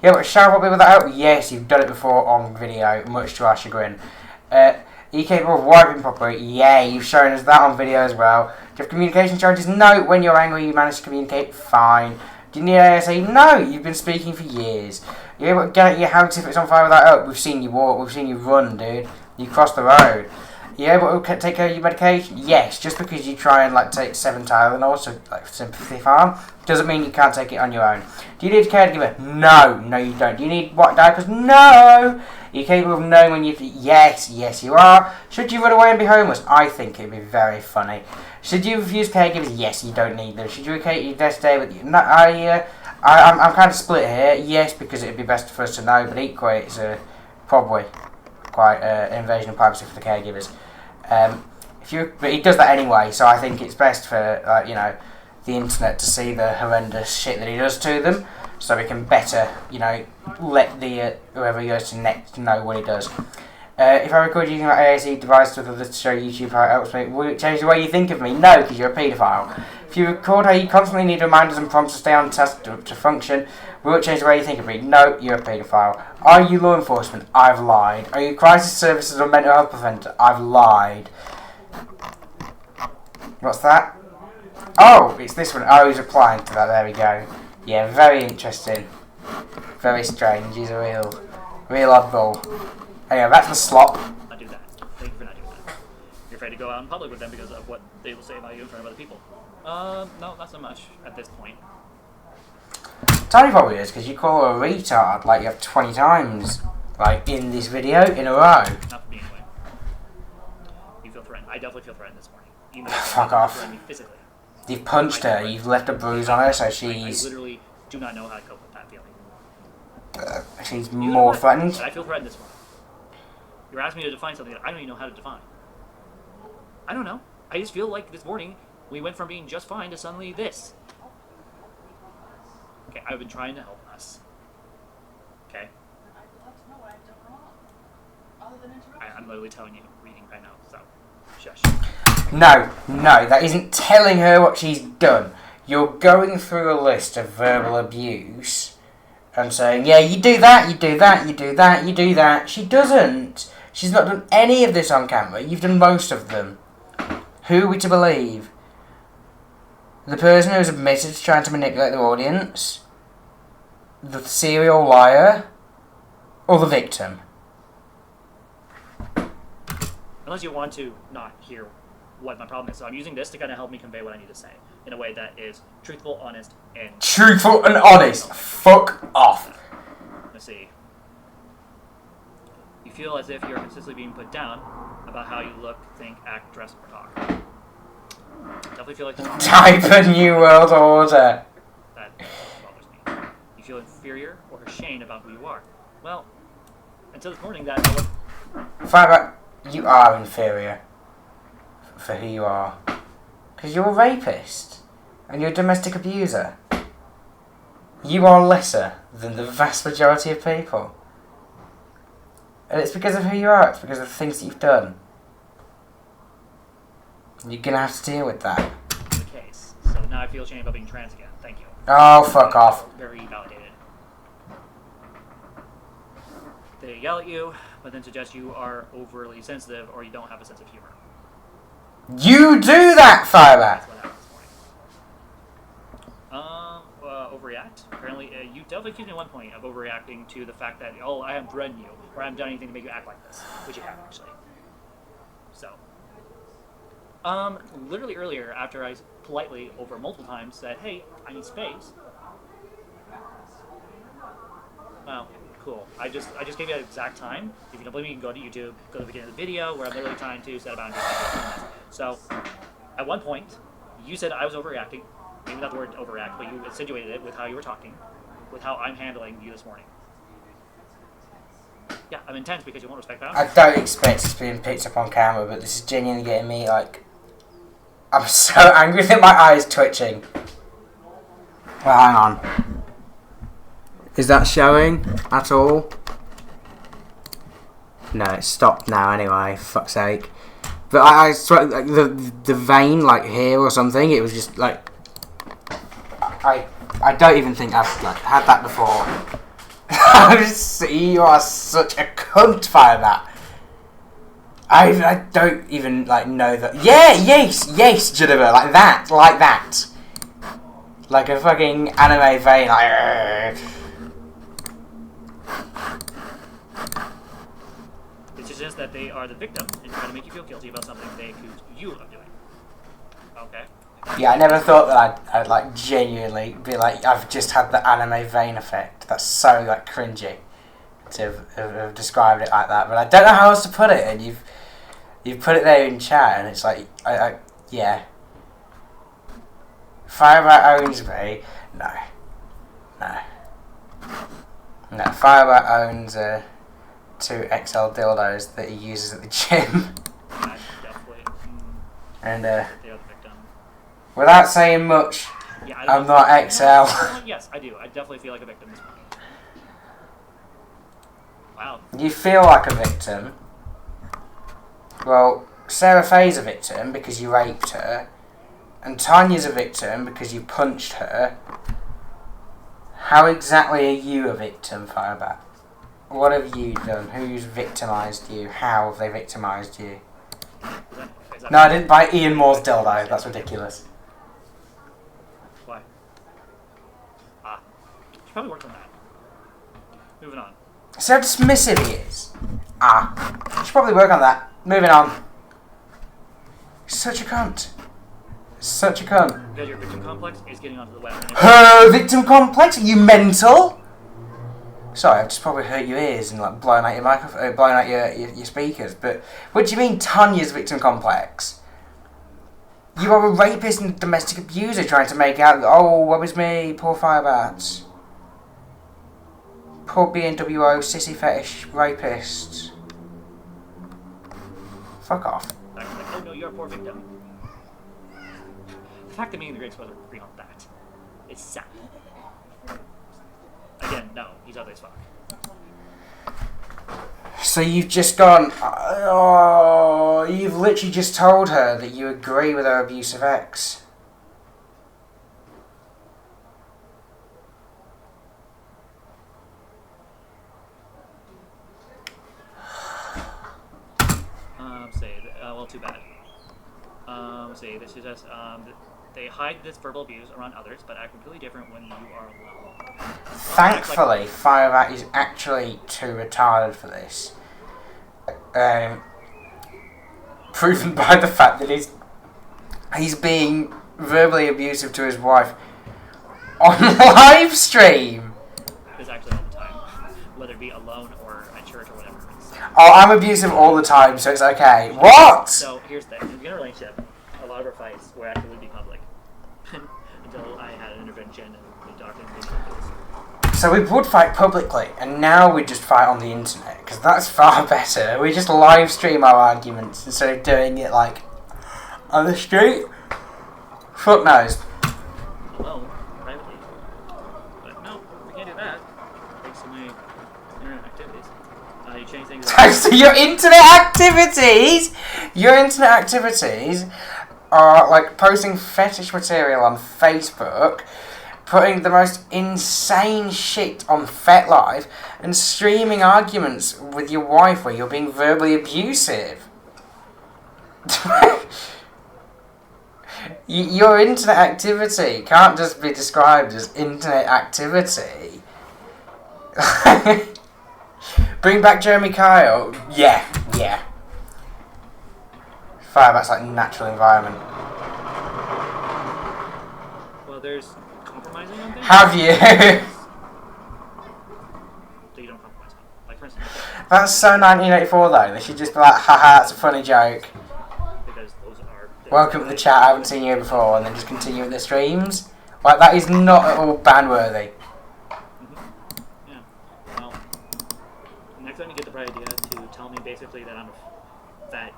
Yeah, but shower properly without help? Yes, you've done it before on video, much to our chagrin. Are you capable of wiping properly? Yeah, you've shown us that on video as well. Do you have communication challenges? No. When you're angry, you manage to communicate fine. Do you need ASA? No, you've been speaking for years. You're able to get at your house if it's on fire without help. We've seen you walk, we've seen you run, dude. You crossed the road. You're able to take care of your medication? Yes, just because you try and like take 7 Tylenol, so like sympathy farm, doesn't mean you can't take it on your own. Do you need a caregiver? No, no you don't. Do you need what diapers? No! Are you capable of knowing when you... Yes, yes you are. Should you run away and be homeless? I think it'd be very funny. Should you refuse caregivers? Yes, you don't need them. Should you okay your best day with you? No, I'm kind of split here. Yes, because it'd be best for us to know, but equally it's probably quite an invasion of privacy for the caregivers. But he does that anyway, so I think it's best for you know, the internet to see the horrendous shit that he does to them, so we can better, you know, let the whoever he goes to next know what he does. If I record using my AAC device with others to show YouTube how it helps me, will it change the way you think of me? No, because you're a paedophile. If you record how you constantly need reminders and prompts to stay on task to function, will it change the way you think of me? No, you're a paedophile. Are you law enforcement? I've lied. Are you crisis services or mental health preventer? I've lied. What's that? Oh, it's this one. Oh, he's replying to that. There we go. Yeah, very interesting. Very strange. He's a real oddball. Anyway, back to the slop. Not do that. Thank you for not doing that. You're afraid to go out in public with them because of what they will say about you in front of other people. No, not so much at this point. Tony probably is, because you call her a retard like you have 20 times, like in this video in a row. Not for me anyway. You feel threatened. I definitely feel threatened this morning. Even though Fuck off. threatened me physically. You've punched her, you've left a bruise on her, so she's... I literally do not know how to cope with that feeling. She's more threatened. But I feel threatened this morning. You're asking me to define something that I don't even know how to define. I don't know. I just feel like this morning we went from being just fine to suddenly this. Okay, I've been trying to help us. Okay? I'd love to know what I've done wrong. Other than interrupt. I'm literally telling you, reading right now, so shush. No, that isn't telling her what she's done. You're going through a list of verbal abuse and saying, yeah, you do that, you do that, you do that, you do that. She doesn't. She's not done any of this on camera. You've done most of them. Who are we to believe? The person who's admitted to trying to manipulate the audience? The serial liar? Or the victim? Unless you want to not hear what my problem is. So I'm using this to kind of help me convey what I need to say in a way that is truthful, honest, and... Truthful and honest! Fuck off! Let's see. You feel as if you're consistently being put down about how you look, think, act, dress, or talk. Definitely feel like this. Type a new world order. That bothers me. You feel inferior or ashamed about who you are. Well, until this morning, that... Firebat, you are inferior for who you are. Because you're a rapist. And you're a domestic abuser. You are lesser than the vast majority of people. And it's because of who you are, it's because of the things that you've done. You're gonna have to deal with that. The case. So now I feel ashamed about being trans again. Thank you. Oh, fuck off. Very validated. They yell at you, but then suggest you are overly sensitive or you don't have a sense of humor. You do that, Firebat! That's what happened this morning. Overreact. Apparently, you definitely accused me at one point of overreacting to the fact that, oh, I haven't threatened you, or I haven't done anything to make you act like this, which you have actually. So, literally earlier, after I politely, over multiple times, said, hey, I need space. Well, cool. I just gave you an exact time. If you don't believe me, you can go to YouTube, go to the beginning of the video, where I'm literally trying to set about boundaries. So, at one point, you said I was overreacting. Maybe not the word overreact, but you insinuated it with how you were talking, with how I'm handling you this morning. Yeah, I'm intense because you won't respect boundaries. I don't expect this being picked up on camera, but this is genuinely getting me, like... I'm so angry that my eye is twitching. Well, hang on. Is that showing at all? No, it's stopped now anyway, for fuck's sake. But I swear, like, the vein, like, here or something, it was just, like... I don't even think I've, like, had that before. You are such a cunt, Firebat. I don't even, like, know that... Yeah, yes, Jennifer, like that. Like a fucking anime vein, like... It suggests that they are the victim and try to make you feel guilty about something they accused you of doing. Okay. Yeah, I never thought that I'd like, genuinely be like, I've just had the anime vein effect. That's so, like, cringy to have described it like that. But I don't know how else to put it, and you've put it there in chat, and it's like, yeah. Firebat owns me. No. Firebat owns 2 XL dildos that he uses at the gym. Yeah, definitely. And, They are the victim. without saying much, Yeah, I'm not XL. Yes, I do. I definitely feel like a victim this morning. Wow. You feel like a victim. Well, Sarah Faye's a victim because you raped her. And Tanya's a victim because you punched her. How exactly are you a victim, Firebat? What have you done? Who's victimised you? How have they victimised you? Is that No, I didn't buy Ian Moore's dildo. That's ridiculous. Why? Should probably work on that. Moving on. See how dismissive he is. Should probably work on that. Moving on. Such a cunt. Such a cunt. Because your victim complex is getting onto the web. And Her victim complex? Are you mental? Sorry, I've just probably hurt your ears and like blown out your microphone, blown out your speakers. But what do you mean, Tanya's victim complex? You are a rapist and domestic abuser trying to make out. Oh, what was me? Poor Firebat. Poor BNWO sissy fetish rapist. Fuck off. like, oh no, you're a poor victim. The fact that me and the Great Spoiler agree on that is sad. Again, no, he's ugly as fuck. So you've just gone, oh, you've literally just told her that you agree with her abusive ex. Well, too bad. This is just, they hide this verbal abuse around others, but act completely different when you are alone. Thankfully, Firebat is actually too retarded for this. Proven by the fact that he's being verbally abusive to his wife on live stream. It's actually all the time, whether it be alone or at church or whatever. Oh, I'm abusive all the time, so it's okay. What? So here's the thing: in a relationship, a lot of our fights were actually would be public until I had an intervention and the doctor did. So we would fight publicly, and now we just fight on the internet, because that's far better. We just live stream our arguments instead of doing it, like, on the street. Fuck knows. can't do that. Thanks to my internet activities. You change things. So your internet activities are like posting fetish material on Facebook, putting the most insane shit on FetLife, and streaming arguments with your wife where you're being verbally abusive. Your internet activity can't just be described as internet activity. Bring back Jeremy Kyle. Yeah. Firebat's like natural environment. Well, there's compromising on things. Have you? So you don't compromise on. Like, for instance, That's so 1984 though. They should just be like, haha, that's a funny joke. because those are. Welcome to the chat, I haven't seen you before, and then just continue with the streams. Like, that is not at all ban-worthy. Yeah. Well, next time you get the bright idea to tell me basically that that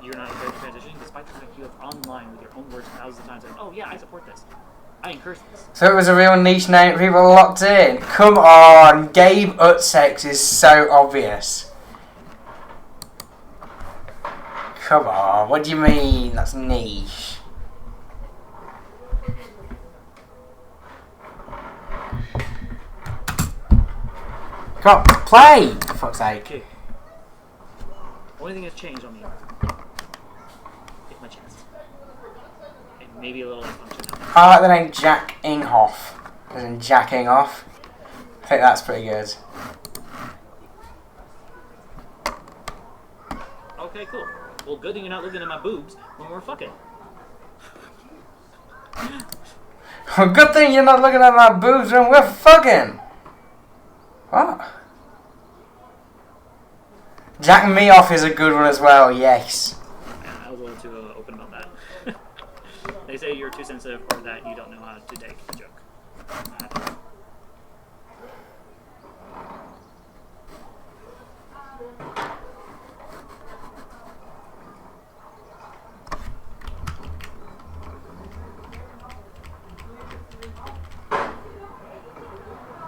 you're not afraid of transitioning, despite the fact you have online with your own words thousands of times, and oh yeah, I support this. I encourage this. So it was a real niche name, people are locked in. Come on, Gabe Utsex is so obvious. Come on, what do you mean? That's niche. Come on, play! For fuck's sake. Okay. Only thing that's changed on me is my chest. And maybe a little less functionality. I like the name Jack Inghoff, as in jacking off. I think that's pretty good. Okay, cool. Well, good thing you're not looking at my boobs when we're fucking. Well, good thing you're not looking at my boobs when we're fucking. What? Jack me off is a good one as well, yes. Yeah, I was a little too open about that. They say you're too sensitive or that you don't know how to take a joke.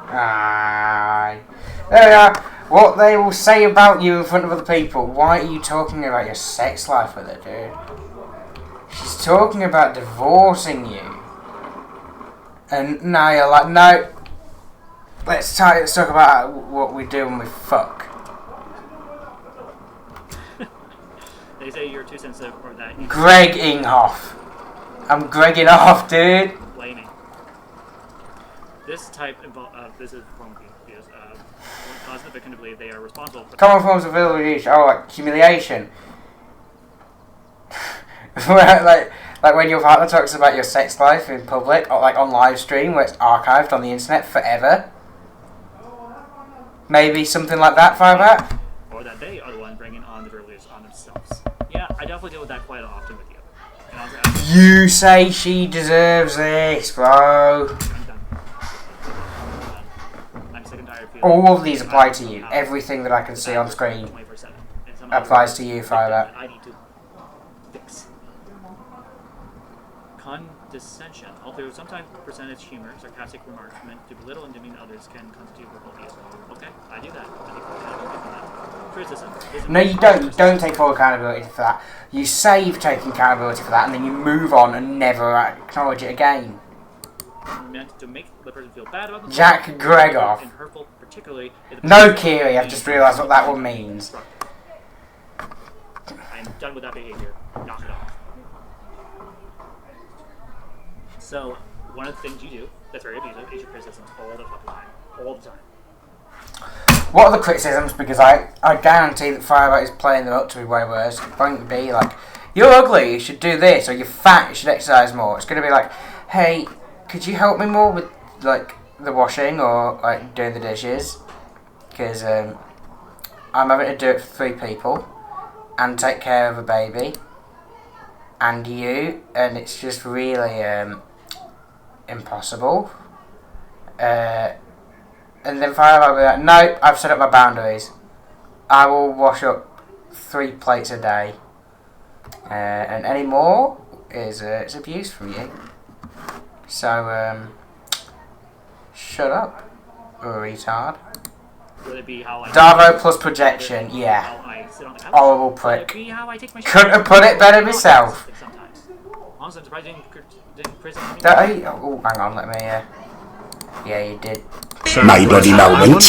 Aye. There we are. What they will say about you in front of other people. Why are you talking about your sex life with her, dude? She's talking about divorcing you. And now you're like, no. Let's talk about what we do when we fuck. They say you're too sensitive or that you Greg Inghoff. I'm Gregging off, dude. blaming. This type this is wrong because cause the victim to believe they are responsible for Common forms of humiliation. Oh, like humiliation. like when your partner talks about your sex life in public, or like on live stream where it's archived on the internet forever. Maybe something like that, Firebat? or that they are the one bringing on the dirtiest on themselves. Yeah, I definitely deal with that quite often with you. And also, You say she deserves this, bro. I'm done. I'm sick and tired of feeling All of these apply to you. Everything that I can see on screen 24/7. And somehow applies to you, Firebat. I need to fix. Condescension. Although sometimes percentage humor, sarcastic remarks meant to belittle and demean others can constitute verbal abuse. Okay, I do that. I take full accountability for that. Criticism. No, you don't. You don't take full accountability for that. You say you've taken accountability for that, and then you move on and never acknowledge it again. Meant to make the person feel bad about themselves. Jack Gregoff. And hurtful, particularly. If the No, person- Kiri, I've just realised what that one means. I'm done with that behavior. Knock it off. So, one of the things you do that's very abusive is your criticisms all the fucking time. All the time. What are the criticisms? Because I guarantee that Firebat is playing them up to be way worse. It won't be like, you're ugly, you should do this, or you're fat, you should exercise more. It's going to be like, hey, could you help me more with, like, the washing or, like, doing the dishes? Because I'm having to do it for 3 people and take care of a baby and you, and it's just really impossible. And then Firebat will be like, no, I've set up my boundaries. I will wash up 3 plates a day. And any more is it's abuse from you. So, Shut up, retard. Would it be how I... Darvo plus projection, How yeah. I sit on the couch? Horrible Would it prick. be how I take my Couldn't shower? have put it better myself. Sometimes. Honestly, I'm surprised you didn't prison me. Oh, hang on, let me, yeah, you did. My bloody moment.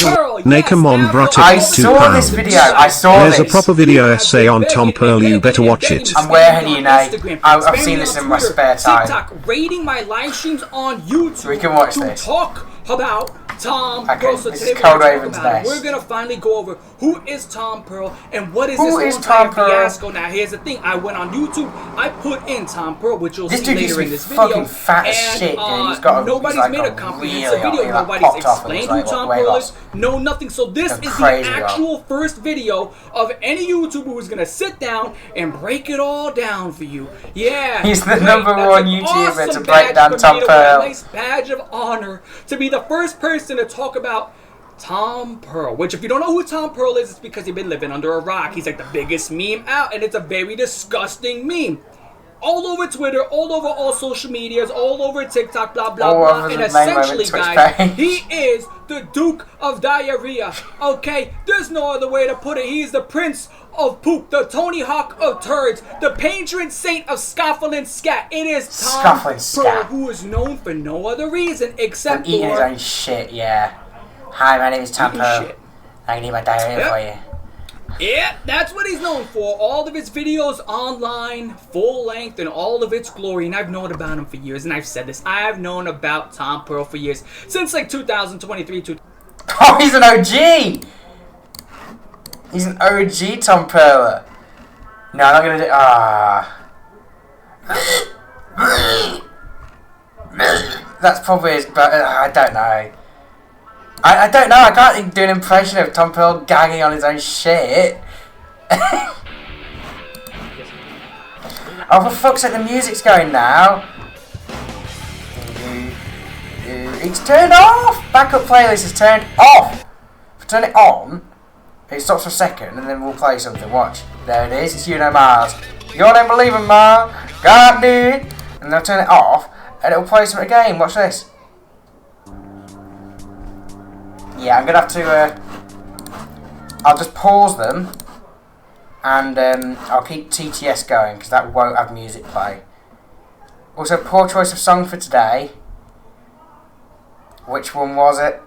Nakamon brought I it saw this £2. video, I saw There's a this. proper video essay on Tom Pearl, you better watch it. And where have you, Nate? I've seen this in my spare time. TikTok, rating my live streams on YouTube. We can watch to this. talk about Tom Okay, Pearl. So this today is we're gonna Cold talk Raven's about it. Nest. We're gonna finally go over who is Tom Pearl and what is Who this is whole entire Tom Pearl? fiasco. Now here's the thing: I went on YouTube, I put in Tom Pearl, which you'll This see dude used later to in be this video. fucking fat as and, shit, dude. He's got a, nobody's he's like made a got comprehensive really, video. he, like, Nobody's popped off and explained was who like, Tom weight Pearl loss. is. No, nothing. So this That's is crazy, the bro. actual first video of any YouTuber who's gonna sit down and break it all down for you. Yeah, He's the great. number That's one an YouTuber awesome to break badge down for Tom me to wear. Pearl. A nice badge of honor to be the first person to talk about Tom Pearl. Which, if you don't know who Tom Pearl is, it's because you've been living under a rock. He's like the biggest meme out, and it's a very disgusting meme. All over Twitter, all over all social medias, all over TikTok, blah, blah, All blah. over And the main essentially, moment Twitch guys, page. he is the Duke of Diarrhea. Okay? There's no other way to put it. He's the Prince of Poop, the Tony Hawk of Turds, the patron saint of scuffling scat. It is Tom Scuffling Pearl, scat. who is known for no other reason except I'm eating his for own shit, yeah. Hi, my name is Tom eating Pearl. shit. I can eat my diarrhea Yep. for you. Yeah, that's what he's known for. All of his videos online, full length, and all of its glory. And I've known about him for years, and I've said this. I have known about Tom Pearl for years. Since like 2023, Oh, he's an OG! He's an OG Tom Pearl. No, I'm not gonna do. That's probably his. But I don't know. I don't know. I can't do an impression of Tom Pearl gagging on his own shit. Oh, for fuck's sake, the music's going now. It's turned off! Backup playlist is turned off! If I turn it on, it stops for a second and then we'll play something. Watch. There it is. It's You Know Mars. You don't believe in Mars. God did. And then I'll turn it off and it'll play something again. Watch this. Yeah, I'm going to have to... I'll just pause them and I'll keep TTS going because that won't have music play. Also, poor choice of song for today. Which one was it?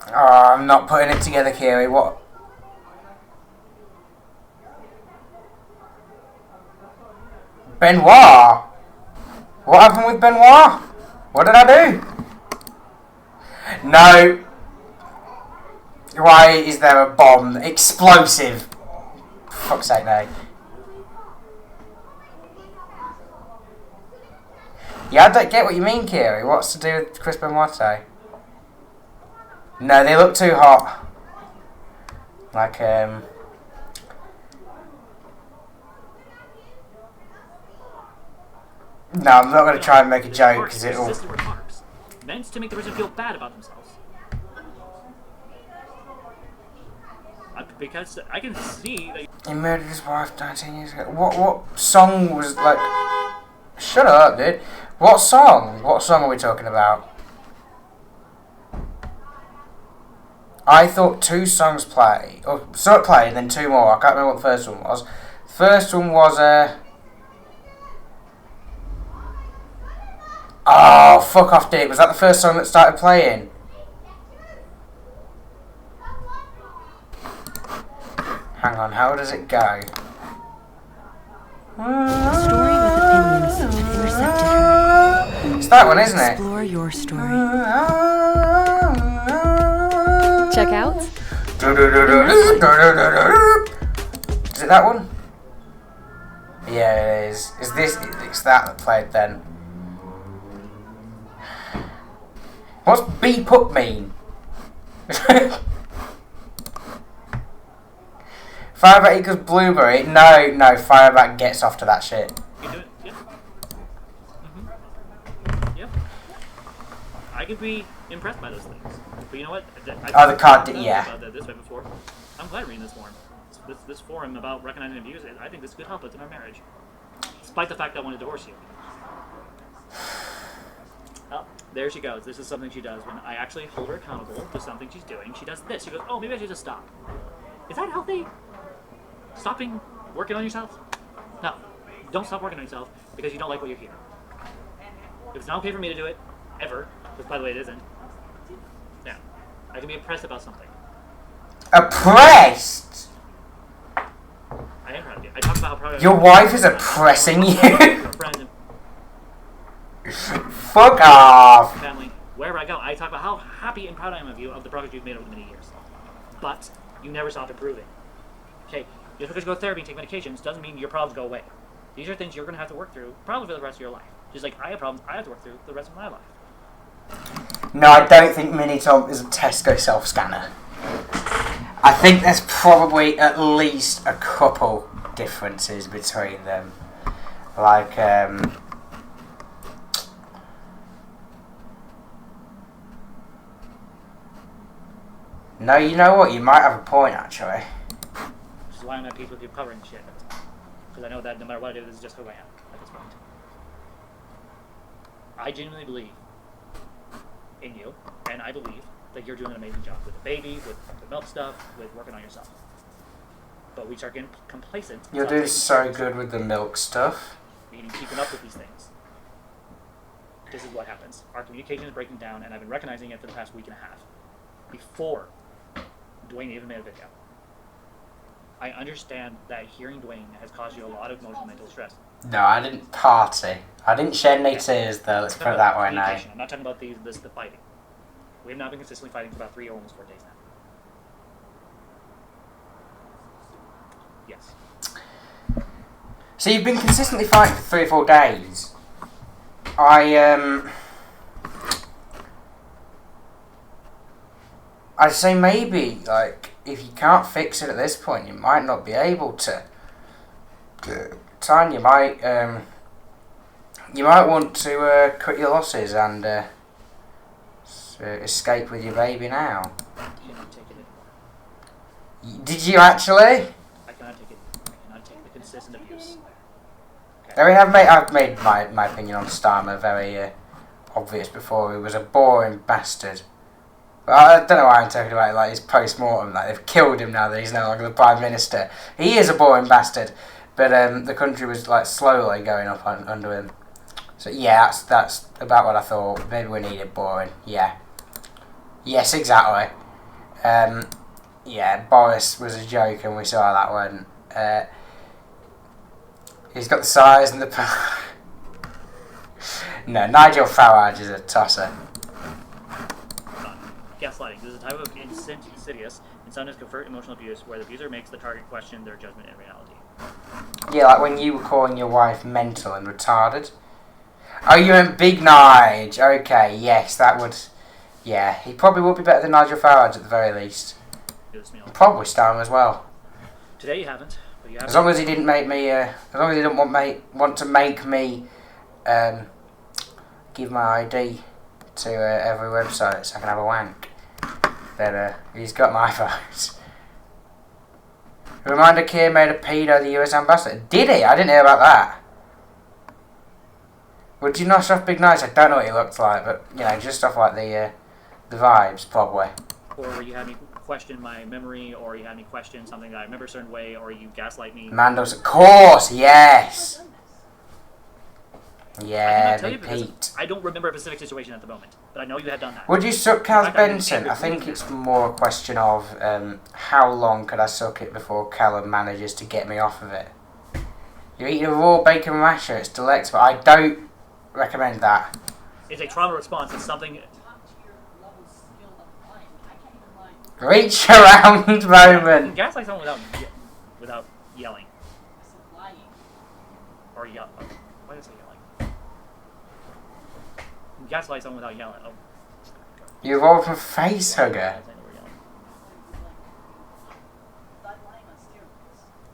Oh, I'm not putting it together, Kiri. What? Benoit? What happened with Benoit? What did I do? No. Why is there a bomb? Explosive. For fuck's sake, no. Yeah, I don't get what you mean, Kiri. What's to do with Chris Benoit? No, they look too hot. Like, No, I'm not going to try and make a joke because it'll... Consistent remarks meant to make the person feel bad about themselves. Because I can see that... He murdered his wife 19 years ago. What song was like... Shut up, dude. What song? What song are we talking about? I thought 2 songs play. Oh, so it played and then 2 more. I can't remember what the first one was. The first one was Oh, fuck off, dude. Was that the first song that started playing? Hang on, how does it go? Story with opinions that intercepted her. It's that one, isn't it? Explore your story. Check out. Is it that one? Yeah, it is. It's that played then. What's beep up mean? Firebat equals blueberry? No, Firebat gets off to that shit. You do it, yep. Yep. I could be impressed by those things. But you know what? Oh, the card did, yeah. About that this way before. I'm glad reading this forum. This forum about recognizing abuse, I think this could help us in our marriage. Despite the fact that I want to divorce you. There she goes. This is something she does when I actually hold her accountable to something she's doing. She does this. She goes, oh, maybe I should just stop. Is that healthy? Stopping working on yourself? No. Don't stop working on yourself because you don't like what you hear. If it's not okay for me to do it, ever, because by the way it isn't, yeah, I can be oppressed about something. Oppressed? I am proud of you. I talk about how proud I am. Your wife is oppressing you? Friend and Fuck off. family, wherever I go, I talk about how happy and proud I am of you, of the progress you've made over the many years. But you never stop improving. Okay, just because you go to therapy and take medications doesn't mean your problems go away. These are things you're going to have to work through probably for the rest of your life. Just like I have problems I have to work through the rest of my life. No, I don't think Mini Tom is a Tesco self-scanner. I think there's probably at least a couple differences between them. Like, no, you know what? You might have a point, actually. Which is why I'm at peace with you covering shit. Because I know that no matter what I do, this is just who I am at this point. I genuinely believe in you, and I believe that you're doing an amazing job with the baby, with the milk stuff, with working on yourself. But we start getting complacent. You're stop doing taking so care of good with the milk stuff. meaning keeping up with these things. This is what happens. Our communication is breaking down, and I've been recognizing it for the past week and a half. Before Dwayne even made a video. I understand that hearing Dwayne has caused you a lot of emotional mental stress. No, I didn't party. I didn't shed any tears, though. Let's put it that way now. Communication. I'm not talking about the fighting. We have not been consistently fighting for about 3 or almost 4 days now. Yes. So you've been consistently fighting for 3 or 4 days. I'd say maybe, like, if you can't fix it at this point, you might not be able to. Tanya, you might want to cut your losses and escape with your baby now. I cannot take it anymore. Did you actually? I cannot take it. I cannot take the consistent abuse. Okay. I mean, I've made my opinion on Starmer very obvious before. He was a boring bastard. I don't know why I'm talking about it, like his post-mortem, like they've killed him now that he's no longer the Prime Minister. He is a boring bastard, but the country was like slowly going up under him. So yeah, that's about what I thought. Maybe we need it boring. Yeah. Yes, exactly. Yeah, Boris was a joke and we saw how that went. He's got the size and the power. No, Nigel Farage is a tosser. Gaslighting. This is a type of insidious and sometimes covert emotional abuse where the abuser makes the target question their judgment and reality. Yeah, like when you were calling your wife mental and retarded. Oh, you meant Big Nige. Okay, yes, that would... Yeah, he probably would be better than Nigel Farage at the very least. Probably Starmer as well. Today you haven't, but you have. As long as he didn't make me... as long as he didn't want to make me give my ID to every website so I can have a wank. Then he's got my vote. Reminder Keir made a pedo the US ambassador. Did he? I didn't hear about that. Would you knock off Big Nice? I don't know what he looked like, but you know, just off like the vibes, probably. Or where you had me question my memory, or you had me question something that I remember a certain way, or you gaslight me. Mandos, of course, yes. Yeah, repeat. I don't remember a specific situation at the moment, but I know you had done that. Would you suck Cal's Benson? I think it's more a question of how long could I suck it before Callum manages to get me off of it. You're eating a raw bacon rasher, it's delectable. I don't recommend that. It's a trauma response. It's something. Reach around moment. Gaslight someone without yelling. Or yell. Why did I say yelling? Gaslight someone without yelling. Oh. You evolved from face hugger.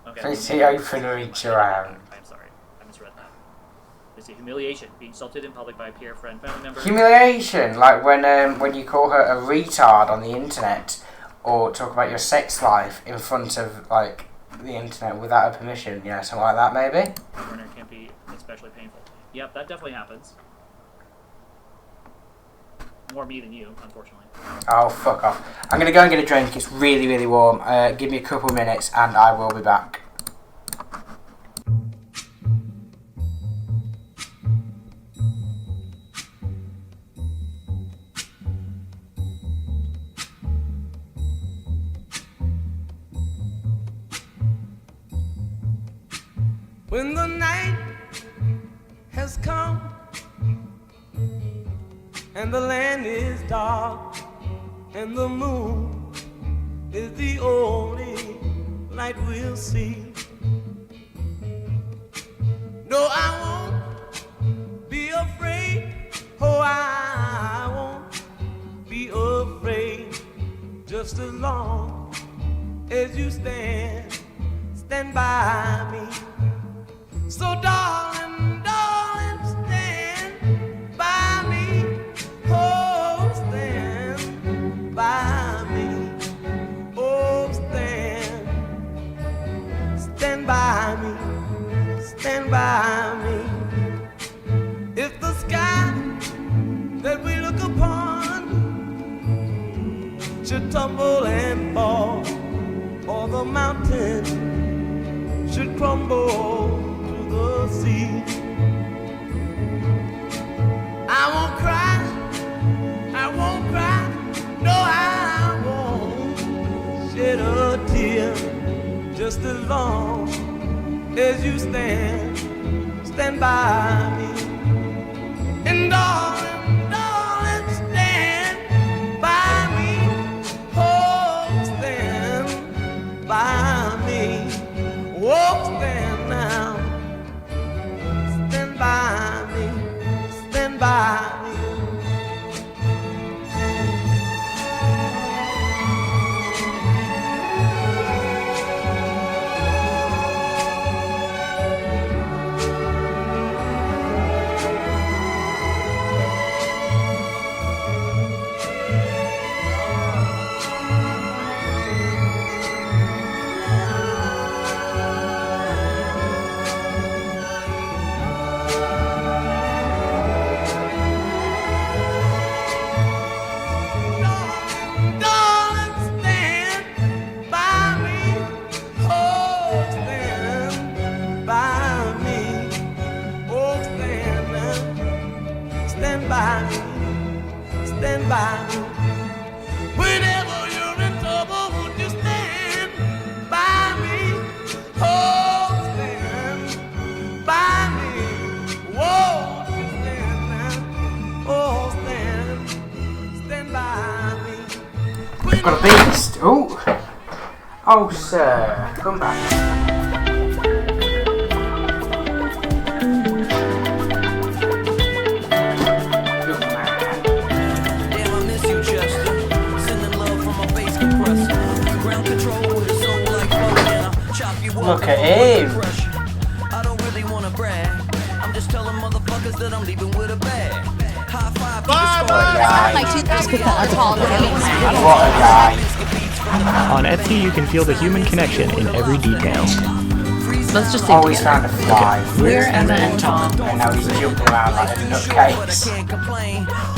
Okay. Please see open reach around. I'm sorry. I misread that. It's a humiliation. Being insulted in public by a peer, friend, family member. Humiliation, like when you call her a retard on the internet, or talk about your sex life in front of like the internet without her permission. You know, something like that, maybe. Burner can be especially painful. Yep, that definitely happens. more me than you, unfortunately. Oh, fuck off. I'm going to go and get a drink. It's really, really warm. Give me a couple of minutes and I will be back. When the night has come and the land is dark and the moon is the only light we'll see. No, I won't be afraid. Oh, I won't be afraid. Just as long as you stand by me. So darling, darling, stand by me. Oh, stand by me. Oh, stand by me. Stand by me. If the sky that we look upon should tumble and fall, or the mountain should crumble the sea, I won't cry, no, I won't shed a tear, just as long as you stand by me. And darling, darling, stand by me, oh, stand by me, oh, stand now. Stand by me, stand by me. Stand by me. Whenever you're in trouble, won't you stand by me? Oh, stand by me. Won't you stand now? Oh, stand by me. I've got a beast. Oh, oh, sir, come back. Look at him. I don't really wanna brag. I'm just telling motherfuckers that I'm leaving with a bag. High five. My toothpaste could fall tall. What a guy. On Etsy, you can feel the human connection in every detail. Let's just sing Always together. found a fly. We're Emma and Tom. And now he's jumping around like a nutcase.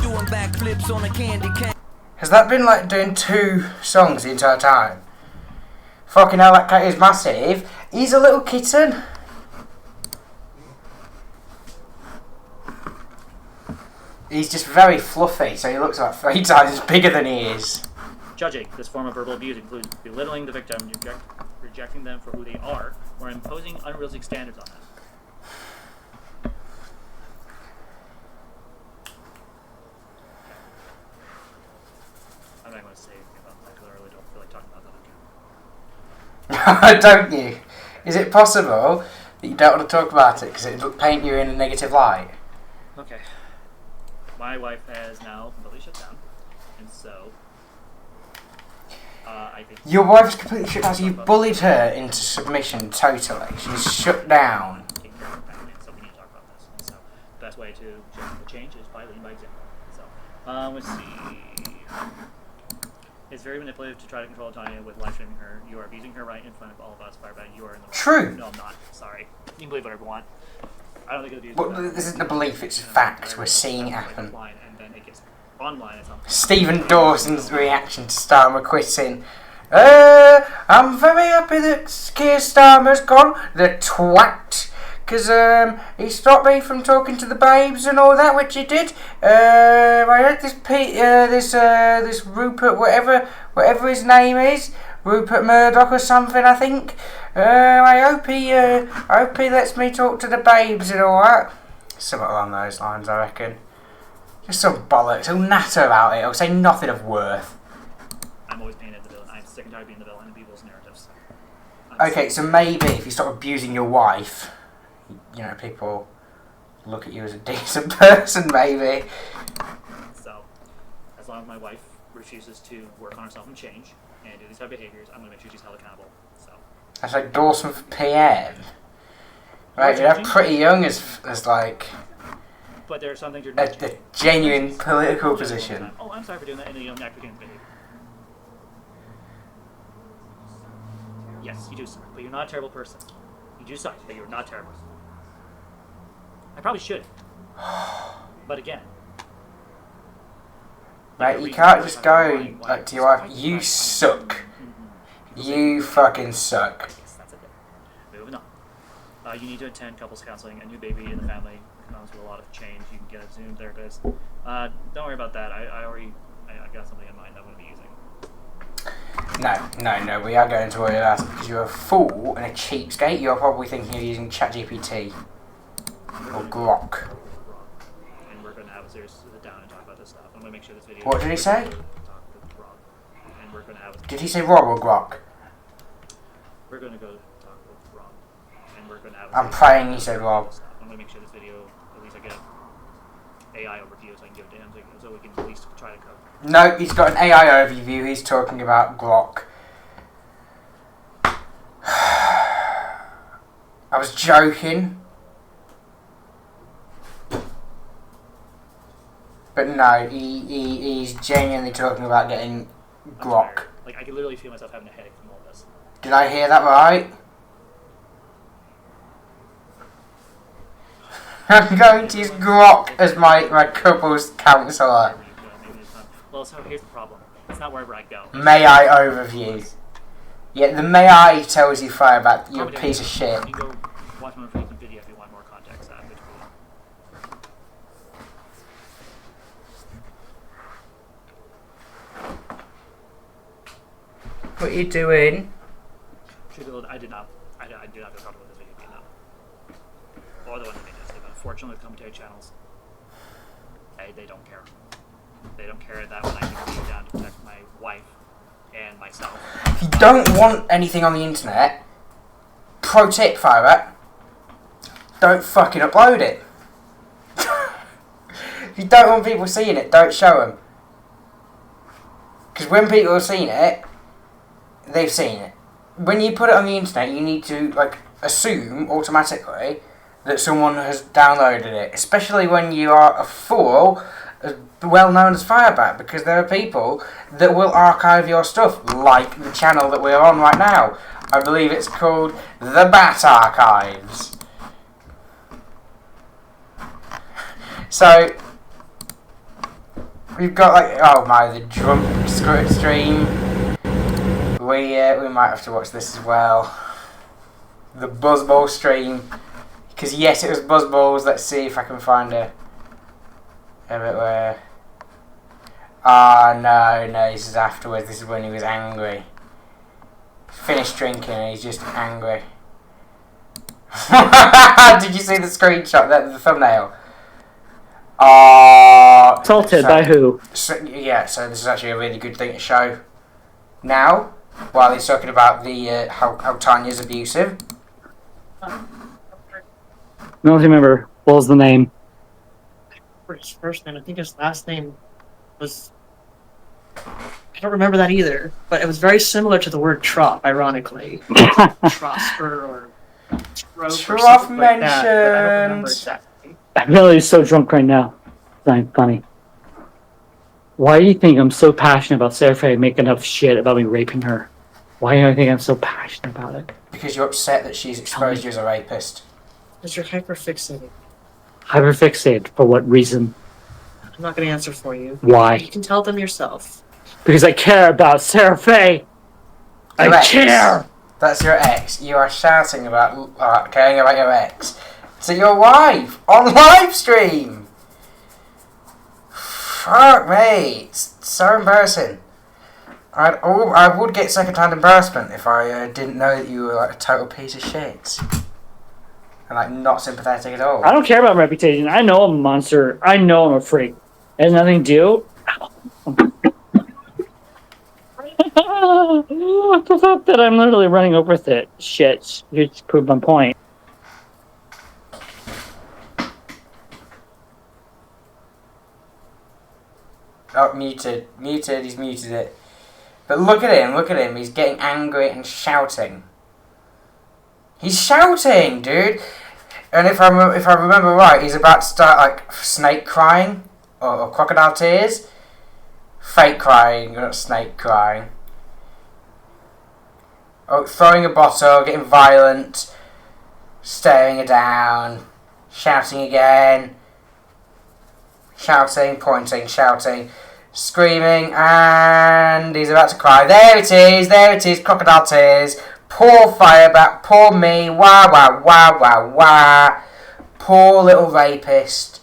Doing backflips on a candy cane. Has that been like doing 2 songs the entire time? Fucking hell, that cat is massive. He's a little kitten. He's just very fluffy, so he looks like 3 times bigger than he is. Judging this form of verbal abuse includes belittling the victim, rejecting them for who they are, or imposing unrealistic standards on them. I'm not going to say anything about that because I really don't feel like talking about that again. Don't you? Is it possible that you don't want to talk about it because it'll paint you in a negative light? Okay. My wife has now completely shut down, and so I think Your wife's completely shut down, so you've bullied her into submission totally. She's shut down. taking care of her family, and so we need to talk about this. And so the best way to change is by leading by example. So let's see. It's very manipulative to try to control Tanya with live streaming her. You are abusing her right in front of all of us. Firebat, you are in the wrong. True. No, I'm not. Sorry. You can believe whatever you want. I don't think it's abuse. But this isn't a belief, it's facts. We're seeing it happen. And then it gets online at something. Stephen Dawson's reaction to Starmer quitting. I'm very happy that Keir Starmer's gone, the twat, because he stopped me from talking to the babes and all that, which he did. I heard this Rupert, whatever his name is, Rupert Murdoch or something, I think. I hope he lets me talk to the babes and all that. Something along those lines, I reckon. Just some bollocks. He'll natter about it. He'll say nothing of worth. I'm always painted the villain. I'm sick and tired of being the villain in people's narratives. Okay, so maybe if you stop abusing your wife, you know, people look at you as a decent person, maybe. So, as long as my wife refuses to work on herself and change and do these type of behaviors, I'm going to make sure she's held accountable. So. That's like Dawson for PM. Right, you're pretty young as like But there are some things you're a genuine political position. Oh, I'm sorry for doing that in a young African behavior. Yes, you do suck, but you're not a terrible person. You do suck, but you're not terrible. I probably should. But again. Right, you can't just go like to your wife, you suck. You fucking suck. Yes, that's it. Moving on. You need to attend couples counseling. A new baby in the family comes with a lot of change. You can get a Zoom therapist. Don't worry about that. I got something in mind I'm going to be using. No, we are going to worry about it because you're a fool and a cheapskate. You're probably thinking of using ChatGPT or Grok. And we're going to have a serious sit down and talk about this stuff. I'm going to make sure this video... What did he say? And we're going to have a... Did he say Rob or Grok? We're going to go talk with Rob. And we're going to have a... I'm praying he said Rob. I'm going to make sure this video, at least I get an AI overview so I can give it to him so we can at least try to cover. No, he's got an AI overview. He's talking about Grok. I was joking. But no, he's genuinely talking about getting Grok. Like, I can literally feel myself having a headache from all this. Did I hear that right? I'm going to use Grok as my couple's counsellor. Well, so here's the problem. It's not wherever I go. May I overview? Yeah, the may I tells you Firebat, you're a piece of shit. You can go watch my recent video if you want more context. What are you doing? I do not feel comfortable with this video being up. Or the one that made this. But unfortunately, with commentary channels, they don't care. They don't care that when I can be down to protect my wife and myself. If you don't want anything on the internet, pro tip, Firebat, don't fucking upload it. If you don't want people seeing it, don't show them. Because when people have seen it, they've seen it. When you put it on the internet, you need to assume automatically that someone has downloaded it. Especially when you are a fool, as well known as Firebat, because there are people that will archive your stuff, like the channel that we're on right now. I believe it's called The Bat Archives. So we've got the drunk stream. We might have to watch this as well. The Buzzball stream, because yes, it was Buzzballs. Let's see if I can find a bit where. No, this is afterwards. This is when he was angry. Finished drinking and he's just angry. Did you see the screenshot, the thumbnail? Assaulted by who? So this is actually a really good thing to show now, while he's talking about the how Tanya's abusive. No, remember. What was the name? For his first name, I think his last name was... I don't remember that either, but it was very similar to the word trop, ironically. Trosper or Trope or something like that, but I don't remember exactly. I'm really so drunk right now. It's not funny. Why do you think I'm so passionate about Sarah Faye making up shit about me raping her? Why do I think I'm so passionate about it? Because you're upset that she's exposed you as a rapist. Because you're hyperfixated. Hyperfixated for what reason? I'm not going to answer for you. Why? You can tell them yourself. Because I care about Sarah Faye. I Your ex. care. That's your ex. You are shouting about caring about your ex to your wife on live stream. Fuck me, it's so embarrassing. I would get second-hand embarrassment if I didn't know that you were like a total piece of shit and like not sympathetic at all. I don't care about reputation. I know I'm a monster. I know I'm a freak. It has nothing to do. The fact that I'm literally running over with it. Shit. You just proved my point. Oh, muted. He's muted it. But look at him. He's getting angry and shouting. He's shouting, dude. And if I remember right, he's about to start like snake crying or crocodile tears. Fake crying, not snake crying. Oh, throwing a bottle, getting violent, staring her down, shouting again, shouting, pointing, shouting, screaming, and he's about to cry. There it is, crocodile tears. Poor Firebat, poor me, wah, wah, wah, wah, wah. Poor little rapist.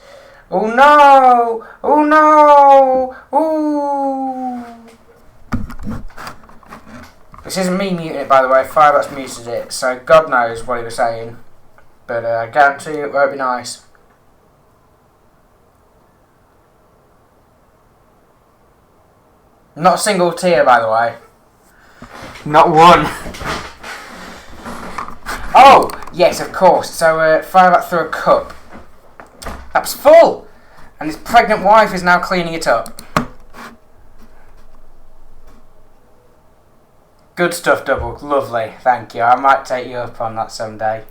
Oh no, oh no, ooh. This isn't me muting it, by the way. Firebat's muted it, so God knows what he was saying. But I guarantee you it won't be nice. Not a single tear, by the way. Not one. Oh, yes, of course. So Firebat threw a cup. That's full! And his pregnant wife is now cleaning it up. Good stuff, Double. Lovely. Thank you. I might take you up on that someday.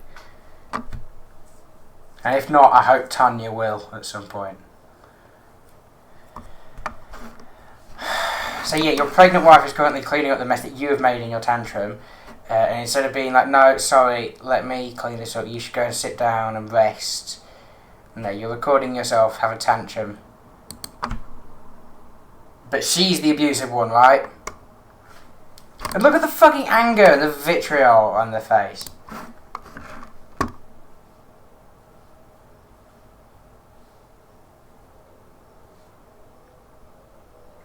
And if not, I hope Tanya will at some point. So yeah, your pregnant wife is currently cleaning up the mess that you have made in your tantrum. And instead of being like, no, sorry, let me clean this up, you should go and sit down and rest. No, you're recording yourself have a tantrum. But she's the abusive one, right? And look at the fucking anger and the vitriol on their face.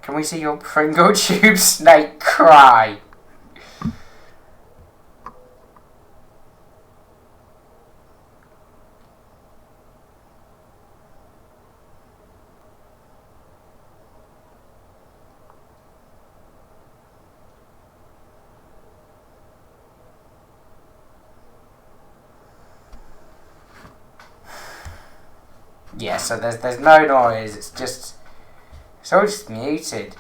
Can we see your Pringle Tube snake cry? Yeah, so there's no noise, it's all just muted.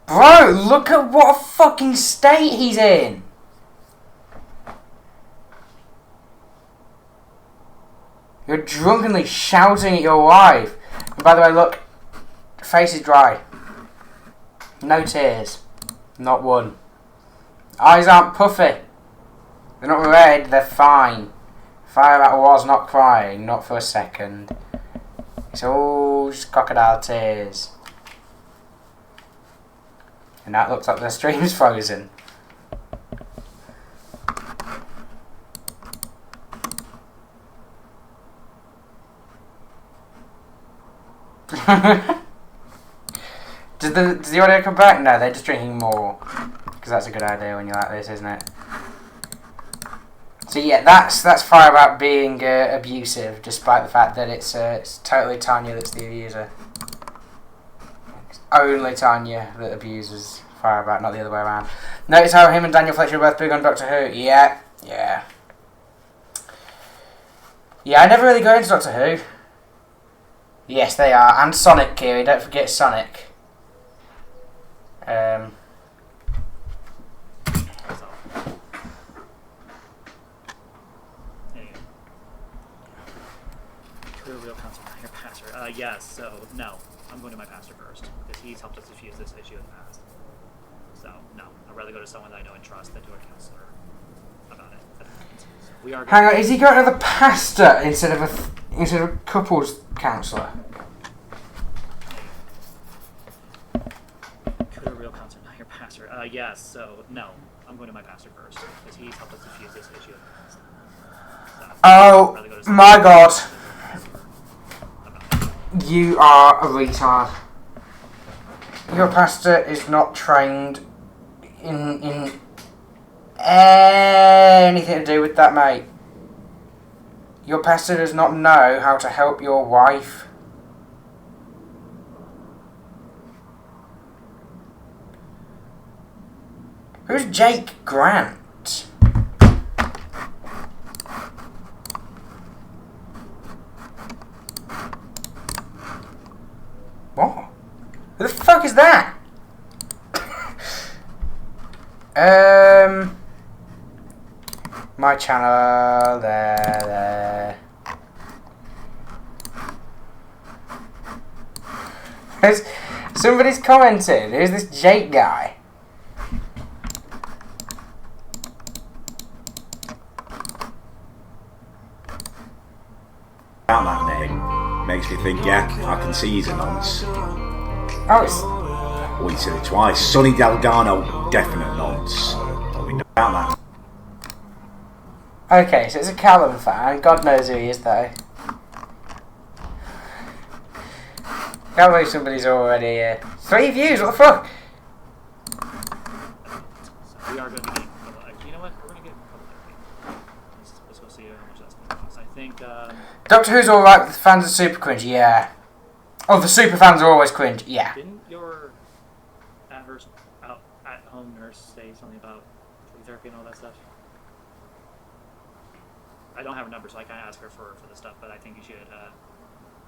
Bro, look at what a fucking state he's in! You're drunkenly shouting at your wife. And by the way, look, face is dry. No tears. Not one. Eyes aren't puffy. They're not red, they're fine. Firebat was not crying, not for a second. It's all just crocodile tears. And that looks like the stream's frozen. Does the audio come back? No, they're just drinking more. Because that's a good idea when you're like this, isn't it? So yeah, that's Firebat being abusive, despite the fact that it's totally Tanya that's the abuser. It's only Tanya that abuses Firebat, not the other way around. Notice how him and Daniel Fletcher are both big on Doctor Who? Yeah. Yeah, I never really go into Doctor Who. Yes, they are. And Sonic, Kiri, don't forget Sonic. Yes, so no, I'm going to my pastor first because he's helped us diffuse this issue in the past. So no, I'd rather go to someone that I know and trust than to a counselor about it. So we are. Hang on, is he going to the pastor instead of a couples counsellor? Yes, so, no. I'm going to my pastor first, because he's helped us defuse this issue. So, Oh, rather go to my God. about it. You are a retard. Your pastor is not trained in anything to do with that, mate. Your pastor does not know how to help your wife. Who's Jake Grant? What? Who the fuck is that? My channel, there. Somebody's commented. Who's this Jake guy? Out that name makes me think, yeah, I can see he's a nonce. Oh, it's... Oh, he said it twice. Sonny Delgado, definite nonce. But we know about that. Okay, so it's a Callum fan. God knows who he is, though. Can't believe somebody's already... 3 views, what the fuck? So we are going to be getting a couple. Actually, you know what? We're going to get a couple there. Let's go see how much that's going to cost. I think... Doctor Who's alright, the fans are super cringe, yeah. Oh, the super fans are always cringe, yeah. Didn't your at-home nurse say something about free therapy and all that stuff? I don't have her number, so I can't ask her for the stuff, but I think you should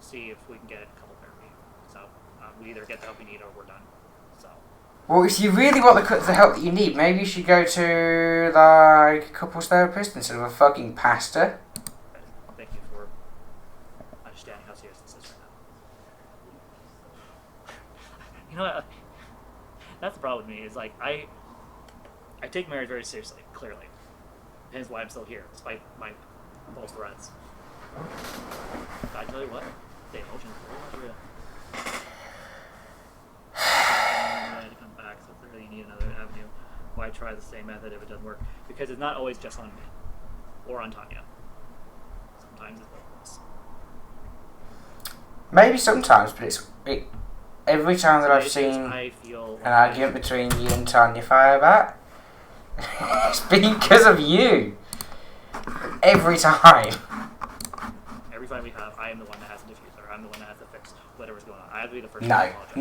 see if we can get a couple therapy. So we either get the help we need or we're done. So. Well, if you really want the help that you need, maybe you should go to, like, a couples therapist instead of a fucking pastor. Thank you for understanding how serious this is right now. You know what? That's the problem with me, is like, I take marriage very seriously, clearly. Hence why I'm still here, despite my false threats. But I tell you what, the emotions are real. I had to come back, so clearly you need another avenue. Why try the same method if it doesn't work? Because it's not always just on me. Or on Tanya. Sometimes it's both of us. Maybe sometimes, but every time that I've seen I feel an argument between you and Tanya Firebat, it's because of you. Every time. every fight we have, I am the one that has to defuse her. I'm the one that has to fix whatever's going on. I have to be the first one No. to apologize.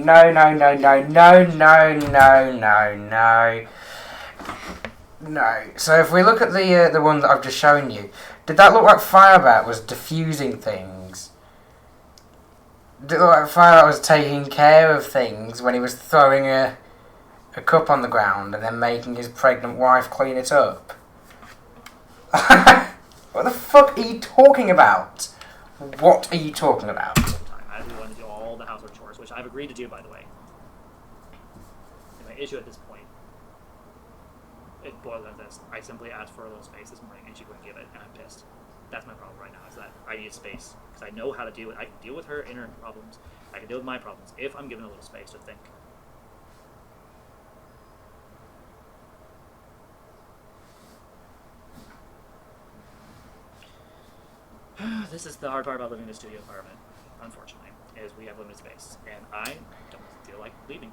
No. So if we look at the one that I've just shown you, did that look like Firebat was diffusing things? Did it look like Firebat was taking care of things when he was throwing a cup on the ground and then making his pregnant wife clean it up? What the fuck are you talking about? What are you talking about? I have to want to do all the housework chores, which I've agreed to do, by the way. And my issue at this point, it boils down to this. I simply asked for a little space this morning, and she wouldn't give it, and I'm pissed. That's my problem right now, is that I need space. Because I know how to deal with it. I can deal with her inner problems. I can deal with my problems, if I'm given a little space to think. This is the hard part about living in a studio apartment, unfortunately, is we have limited space, and I don't feel like leaving.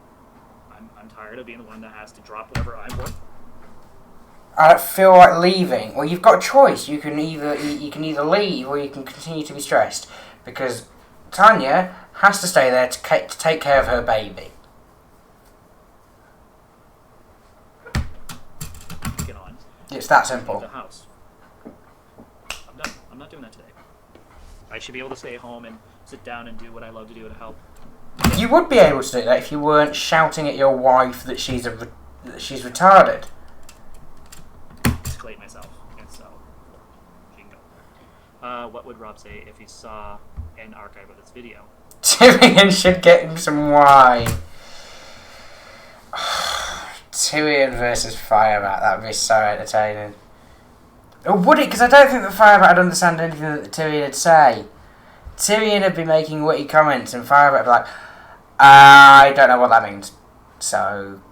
I'm tired of being the one that has to drop whatever I'm worth. I don't feel like leaving. Well, you've got a choice. You can either leave or you can continue to be stressed, because Tanya has to stay there to take care of her baby. Get on. It's that Leave simple. the house. I'm done. I'm not doing that today. I should be able to stay at home and sit down and do what I love to do to help. You would be able to do that if you weren't shouting at your wife that she's retarded. Escalate myself, and so she can go. What would Rob say if he saw an archive of this video? Tyrion should get him some wine. Tyrion versus Firebat, that would be so entertaining. Or would it? Because I don't think that Firebat would understand anything that Tyrion would say. Tyrion would be making witty comments and Firebat would be like, I don't know what that means. So,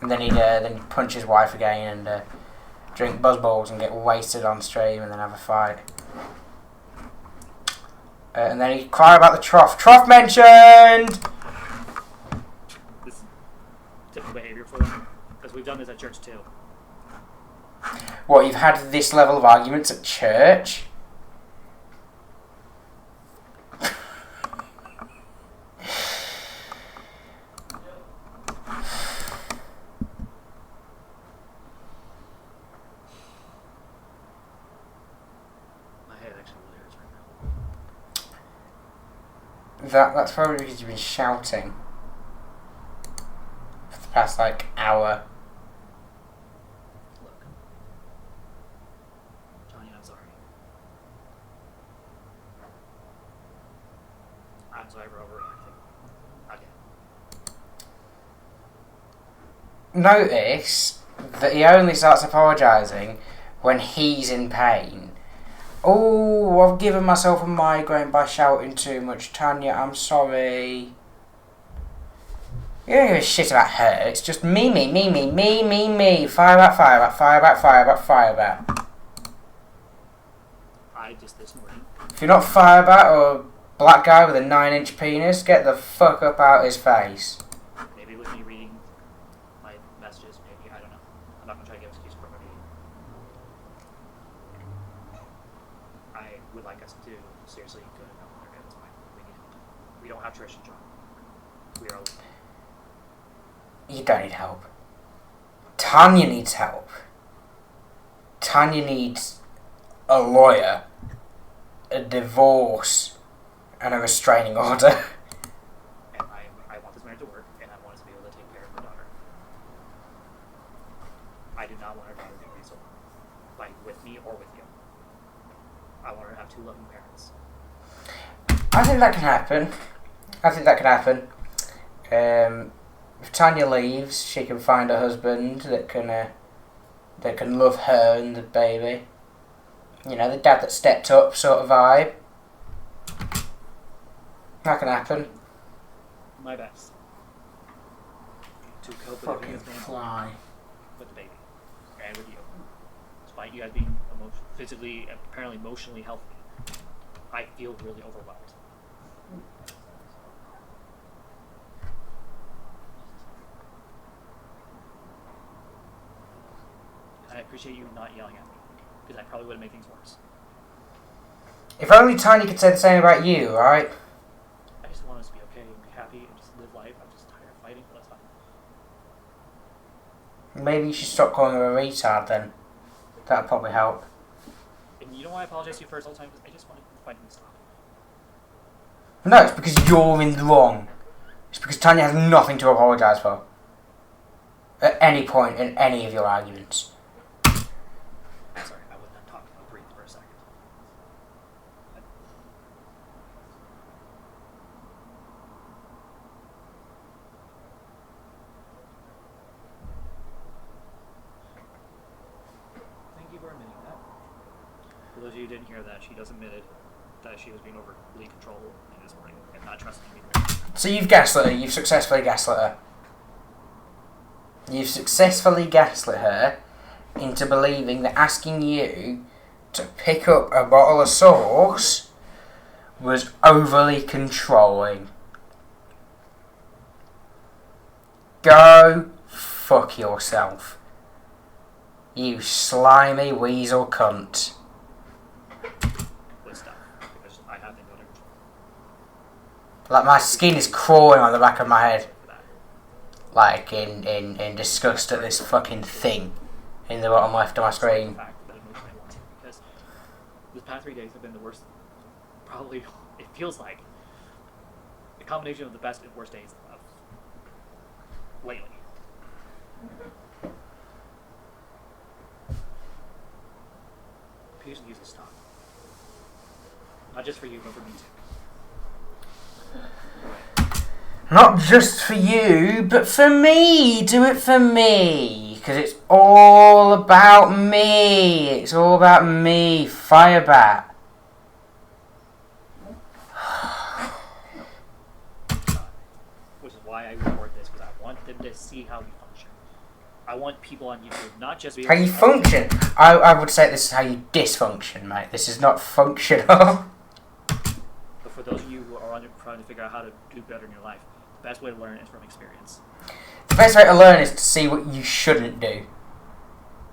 And then he'd punch his wife again and drink buzzballs and get wasted on stream and then have a fight. And then he'd cry about the trough. Trough mentioned! This is typical behavior for them. Because we've done this at church too. What, you've had this level of arguments at church? That's probably because you've been shouting for the past, like, hour. Look. Tanya, I'm sorry. I'm sorry for overreacting. Again. Notice that he only starts apologising when he's in pain. Oh, I've given myself a migraine by shouting too much. Tanya, I'm sorry. You don't give a shit about her. It's just me. Firebat. I just this morning. If you're not Firebat or a black guy with a 9-inch penis, get the fuck up out his face. Maybe with me reading my messages, maybe, I don't know. I'm not going to try to give an excuse for everybody. I would like us to seriously go to help. Okay, that's fine. We need help. We don't have tradition, John. We are alone. You don't need help. Tanya needs help. Tanya needs a lawyer, a divorce, and a restraining order. And I want this marriage to work, and I want us to be able to take care of her daughter. I do not want her daughter to be raised alone, like with me or with you. I want her to have two loving parents. I think that can happen. If Tanya leaves, she can find a husband that can love her and the baby. You know, the dad that stepped up sort of vibe. That can happen. My best. To cope with Fucking everything that's going fly. on with the baby. And with you. Despite you guys being physically and apparently emotionally healthy, I feel really overwhelmed. I appreciate you not yelling at me, because that probably would have made things worse. If only Tanya could say the same about you, right? I just want us to be okay and be happy and just live life. I'm just tired of fighting, but that's fine. Maybe you should stop calling her a retard then. That'd probably help. And you know why I apologize to you first all the time? Because I just wanted fighting to stop. No, it's because you're in the wrong. It's because Tanya has nothing to apologise for. At any point in any of your arguments. I'm sorry, I would not talk. I'll breathe for a second. Thank you for admitting that. For those of you who didn't hear that, she does admitted that she was being overly controlled this morning and not trusting me. So you've gaslit her. You've successfully gaslit her. You've successfully gaslit her into believing that asking you to pick up a bottle of sauce was overly controlling. Go fuck yourself. You slimy weasel cunt. Please stop, because I have things under control. Like, my skin is crawling on the back of my head. Like, in disgust at this fucking thing in the bottom left of my screen. Because the past 3 days have been the worst, probably, it feels like, the combination of the best and worst days of lately. Patience needs to stop. Not just for you, but for me too. Not just for you, but for me. Do it for me. Because it's all about me. It's all about me. Firebat. Which is why I record this, because I want them to see how we function. I want people on YouTube not just be How you function. I would say this is how you dysfunction, mate. This is not functional. But for those of you who are trying to figure out how to do better in your life, the best way to learn is from experience. The best way to learn is to see what you shouldn't do.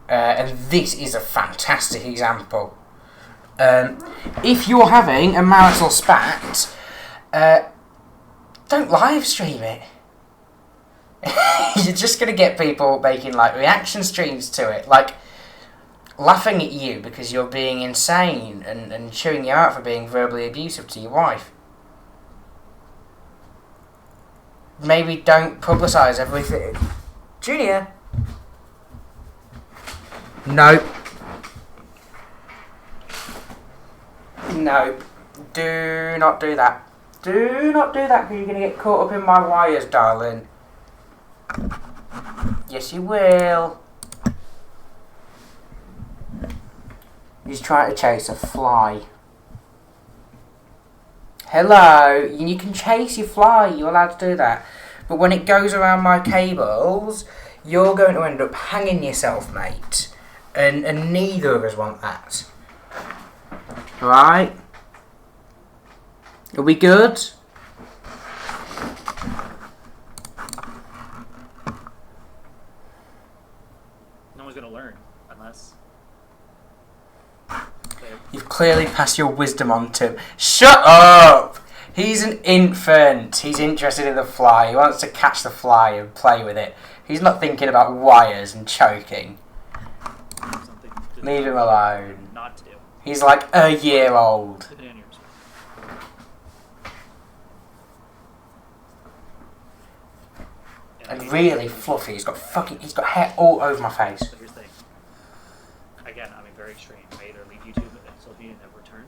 And this is a fantastic example. If you're having a marital spat, don't live stream it. You're just going to get people making like reaction streams to it, like laughing at you because you're being insane and chewing you out for being verbally abusive to your wife. Maybe don't publicise everything. Junior? No. No. Do not do that. Do not do that because you're going to get caught up in my wires, darling. Yes, you will. He's trying to chase a fly. Hello, you can chase your fly, you're allowed to do that. But when it goes around my cables, you're going to end up hanging yourself, mate. And neither of us want that. Alright? Are we good? No one's going to learn unless... You've clearly passed your wisdom on to him. Shut up! He's an infant. He's interested in the fly. He wants to catch the fly and play with it. He's not thinking about wires and choking. Leave him alone. Not to do. He's like a year old. And really fluffy. He's got hair all over my face. But here's the thing. Again, I mean, very extreme. I either leave YouTube and social media and never return.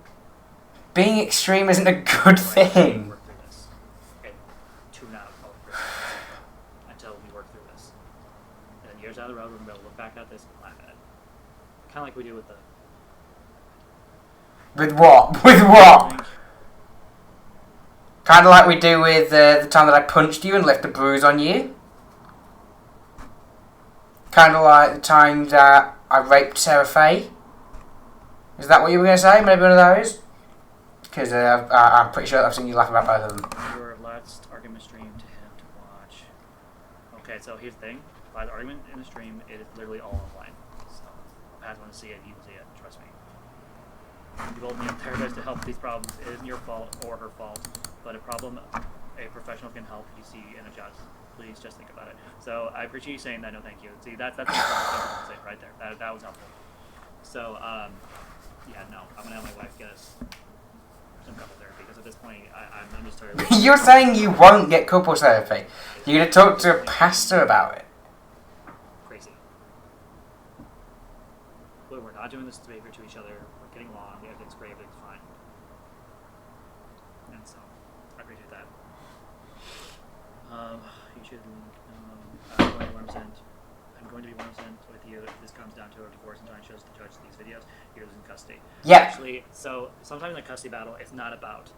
Being extreme isn't a good thing. Work through this and tune out until we work through this. And then years down the road, we're going to be able to look back at this and laugh at it. Kind of like we do with the... With what? With what? Kind of like we do with the time that I punched you and left a bruise on you. Kind of like the time that I raped Sarah Faye. Is that what you were going to say? Maybe one of those? Because I'm pretty sure I've seen you laugh about both of them. Your last argument stream to him to watch. Okay, so here's the thing. By the argument in the stream, it is literally all offline. So, if Pat wants to see it, he will see it. Trust me. You hold me up there to help these problems. It isn't your fault or her fault, but a problem a professional can help you see and adjust. Please just think about it. So I appreciate you saying that. No, thank you. See, that's right there. That was helpful. So yeah, no, I'm gonna have my wife get us some couple therapy because at this point I'm just tired. You're saying you won't get couples therapy. You're gonna talk to a pastor about it. Crazy. But we're not doing this behavior to each other. We're getting along. Everything's great. Everything's fine. And so I appreciate that. You should. I'm going to be 100% with you if this comes down to a divorce and trying to shows the judge these videos. You're losing custody. Yeah. Actually, so sometimes in a custody battle, it's not about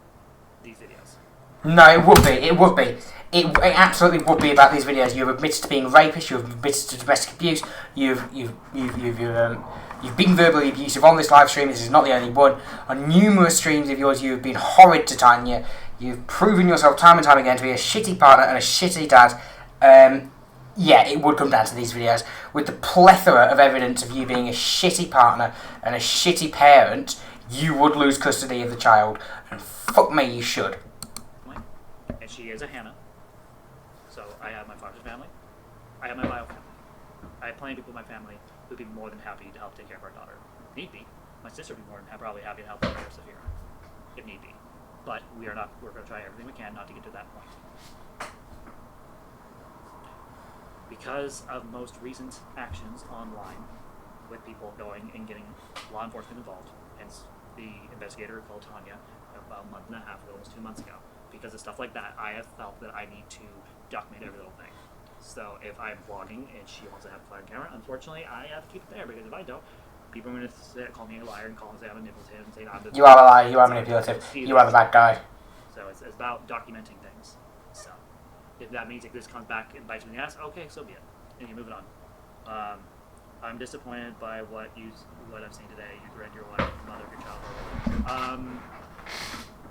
these videos. No, it would be. It would be. It absolutely would be about these videos. You've admitted to being a rapist. You've admitted to domestic abuse. You've been verbally abusive on this live stream. This is not the only one. On numerous streams of yours, you've been horrid to Tanya. You've proven yourself time and time again to be a shitty partner and a shitty dad. Yeah, it would come down to these videos. With the plethora of evidence of you being a shitty partner and a shitty parent, you would lose custody of the child. And fuck me, you should. And she is a Hannah. So I have my father's family. I have my bio family. I have plenty of people in my family who'd be more than happy to help take care of our daughter. If need be. My sister would be more than probably happy to help take care of Saphira. If need be. But we're going to try everything we can not to get to that point. Because of most recent actions online with people going and getting law enforcement involved, hence the investigator called Tanya about a month and a half ago, almost 2 months ago. Because of stuff like that, I have felt that I need to document every little thing. So if I'm vlogging and she wants to have a fire camera, unfortunately I have to keep it there, because if I don't, people are going to call me a liar and call and say I'm manipulative and say I'm the... You are a liar, you are manipulative, you are the bad guy. So it's about documenting things. So if that means if this comes back and bites me in the ass, okay, so be it. And you move it on. I'm disappointed by what I've seen today. You threatened your wife, mother of your child.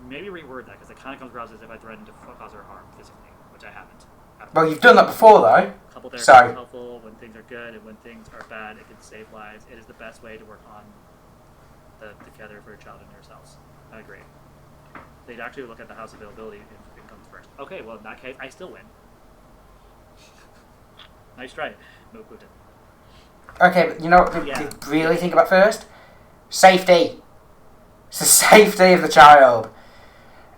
Maybe reword that because it kind of comes across as if I threatened to cause her harm physically, which I haven't. Well, you've done that before, though. Couple therapies So is helpful when things are good, and when things are bad, it can save lives. It is the best way to work on the together for your child and yourselves. I agree. They'd actually look at the house availability if it comes first. Okay, well in that case, I still win. Nice try. No Putin. okay, but you know what Yeah. to really think about first? Safety. It's the safety of the child.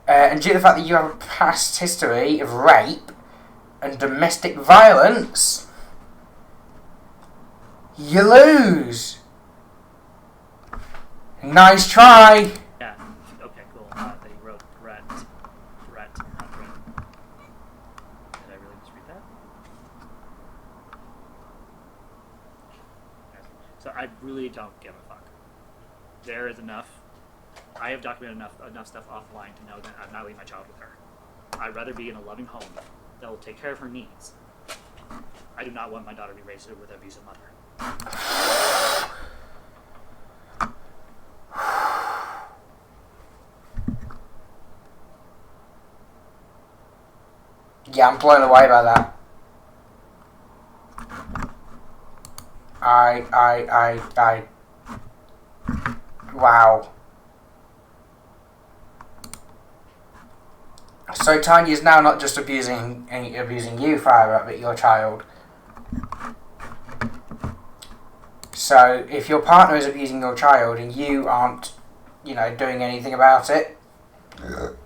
And due to the fact that you have a past history of rape and domestic violence, you lose. Nice try. Yeah. Okay, cool. They wrote threat, not threat. Did I really just read that? So I really don't give a fuck. There is enough. I have documented enough stuff offline to know that I'm not leaving my child with her. I'd rather be in a loving home that will take care of her needs. I do not want my daughter to be raised with an abusive mother. Yeah, I'm blown away by that. Wow. So Tanya's now not just abusing you, Firebat, but your child. So if your partner is abusing your child and you aren't, doing anything about it,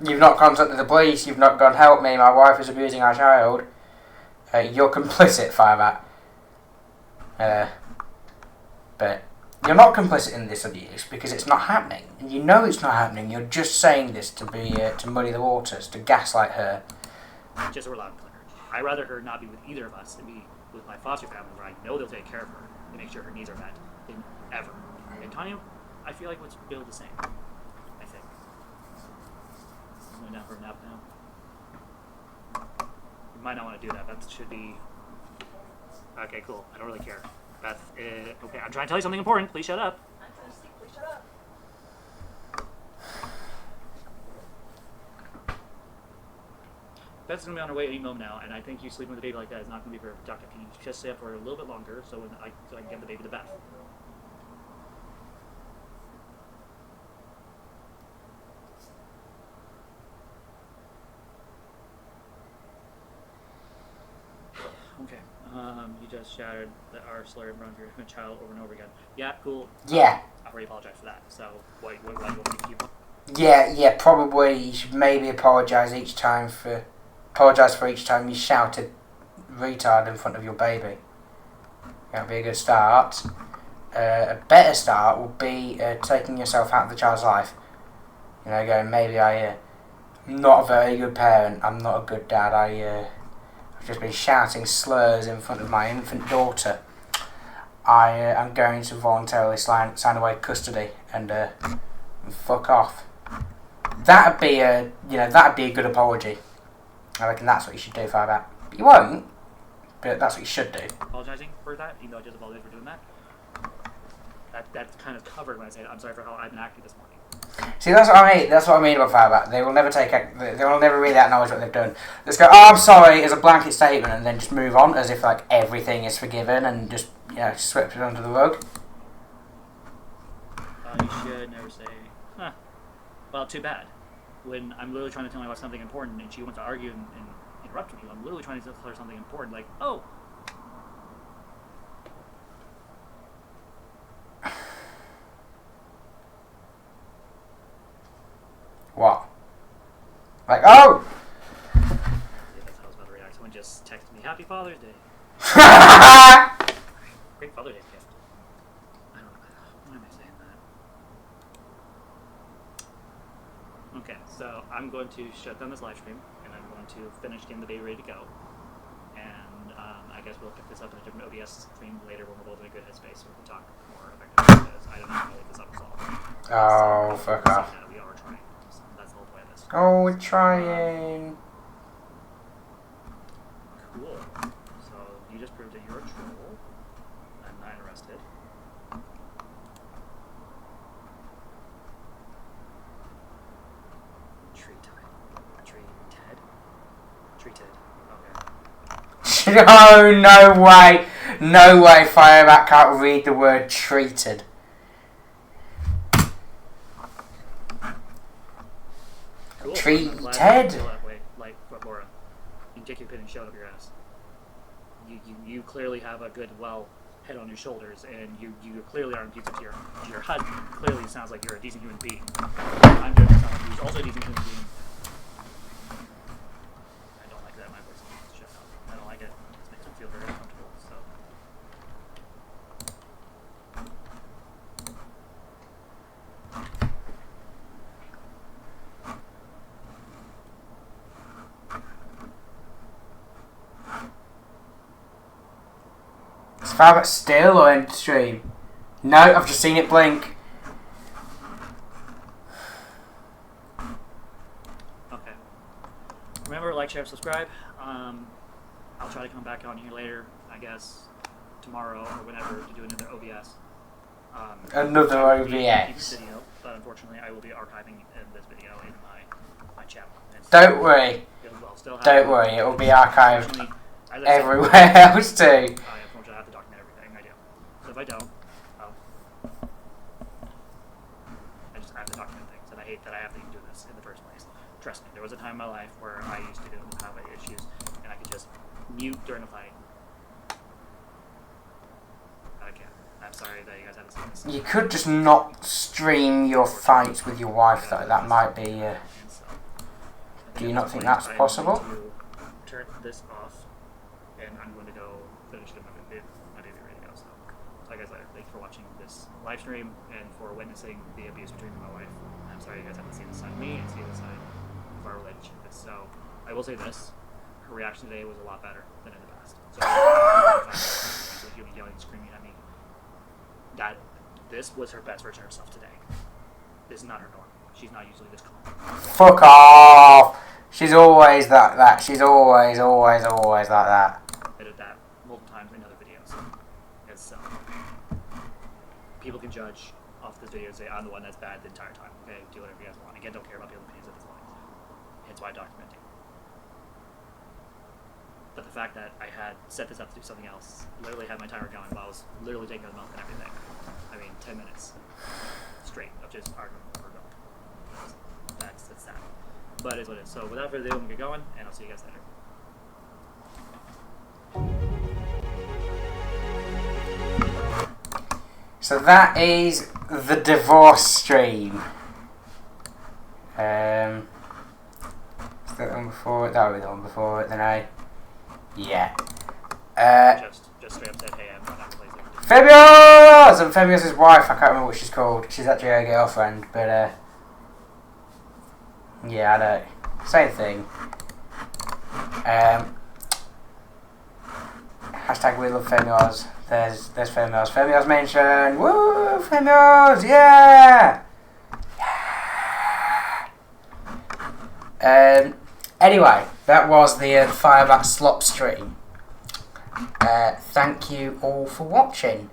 you've not contacted the police, you've not gone, help me, my wife is abusing our child, you're complicit, Firebat. But you're not complicit in this abuse because it's not happening. And you know it's not happening, you're just saying this to muddy the waters, to gaslight her. Just so we're loud and clear. I'd rather her not be with either of us and be with my foster family where I know they'll take care of her and make sure her needs are met than ever. And Tanya, I feel like let's build the same. I think. I'm going down for a nap now. You might not want to do that. That should be... Okay, cool. I don't really care. Beth, okay, I'm trying to tell you something important. Please shut up. I'm trying to sleep. Please shut up. Beth's gonna be on her way any moment now, and I think you sleeping with a baby like that is not gonna be very productive. Can you just stay up for a little bit longer so I can give the baby to Beth? Okay. You just shouted the R slur in front of your child over and over again. Yeah, cool. Yeah. I already apologized for that. So why do you want me to keep? Yeah, probably you should maybe apologise for each time you shouted retard in front of your baby. That'll be a good start. A better start would be taking yourself out of the child's life. Going, maybe I'm not a very good parent, I'm not a good dad, I've just been shouting slurs in front of my infant daughter. I'm going to voluntarily sign away custody and fuck off. That'd be a good apology. I reckon that's what you should do for that. You won't, but that's what you should do. Apologizing for that, even though I just apologized for doing that. That's kind of covered when I say I'm sorry for how I've been acting this morning. See, that's what I mean. That's what I mean about Firebat. They will never really acknowledge what they've done. Let's go, oh, I'm sorry, as a blanket statement, and then just move on as if like everything is forgiven and just swept it under the rug. You should never say, huh. Well, too bad. When I'm literally trying to tell her about something important and she wants to argue and interrupt me, I'm literally trying to tell her something important, like, oh. What? Like, oh! Yeah, that's how I was about to react. Someone just texted me, Happy Father's Day. Great Father's Day gift. I don't know. Why am I saying that? Okay, so I'm going to shut down this live stream, and I'm going to finish getting the baby ready to go. And I guess we'll pick this up in a different OBS stream later when we're both in a good headspace so we can talk more effectively, because I don't know how to make this up at all. Oh, fuck off. We are trying. So that's the whole point of this. Oh, we're trying. Cool. So you just proved that you're a troll. Oh, no way. No way Firebat can't read the word treated. Cool. Treated? I'm glad you feel that way, like Laura. You can take your pin and shove it up your ass. You clearly have a good, head on your shoulders, and you clearly are abusive to your husband. Clearly, it sounds like you're a decent human being. I'm doing someone who's also a decent human being. I don't like that my voice needs to shut up. I don't like it. It makes me feel very uncomfortable. So. Is Firebat still or end stream? No, I've just seen it blink. Okay. Remember, like, share, subscribe. I'll try to come back on here later, I guess, tomorrow or whenever, to do another OBS. Another I will be OBS. keeping this video, but unfortunately, I will be archiving this video in my channel. Don't worry. I'll still have Don't worry, it will be archived Unfortunately, as I said, everywhere else too. unfortunately, I have to document everything I do. So if I don't, I have to document things, and I hate that I have to even do this in the first place. Trust me, there was a time in my life where I used to have issues, and I could just mute during a fight. I can't. I'm sorry that you guys haven't seen this. You could just not stream your fights with your wife though, that might be... Do you not think that's possible? I'm going to turn this off, and I'm going to go finish it in my baby ready to go. So, talk to you guys later. Thank you for watching this live stream and for witnessing the abuse between me and my wife. I'm sorry you guys haven't seen this side of me and seen this side of our relationship. So, I will say this. Her reaction today was a lot better than in the past. So, she was yelling and screaming at me. This was her best version of herself today. This is not her norm. She's not usually this calm. Fuck off! She's always like that. She's always like that. I did that multiple times in other videos. It's, people can judge off this video and say, I'm the one that's bad the entire time. Okay, do whatever you guys want. Again, don't care about people's opinions at this point. Hence why documenting. But the fact that I had set this up to do something else, literally had my timer going while I was literally taking the milk and everything. I mean, 10 minutes straight of just arguing over milk. That's that. But it's what it is. So without further ado, I'm going to get going, and I'll see you guys later. So that is the divorce stream. Is that the one before it? That would be the one before it, then yeah. Just straight up said, hey, I'm not replacing it. Femios! And Femios' wife, I can't remember what she's called. She's actually her girlfriend, but yeah, I don't. Same thing. Hashtag we love Femios. There's Femios. Femios mentioned. Woo! Femios! Yeah! Anyway, that was the Firebat Slop stream. Thank you all for watching.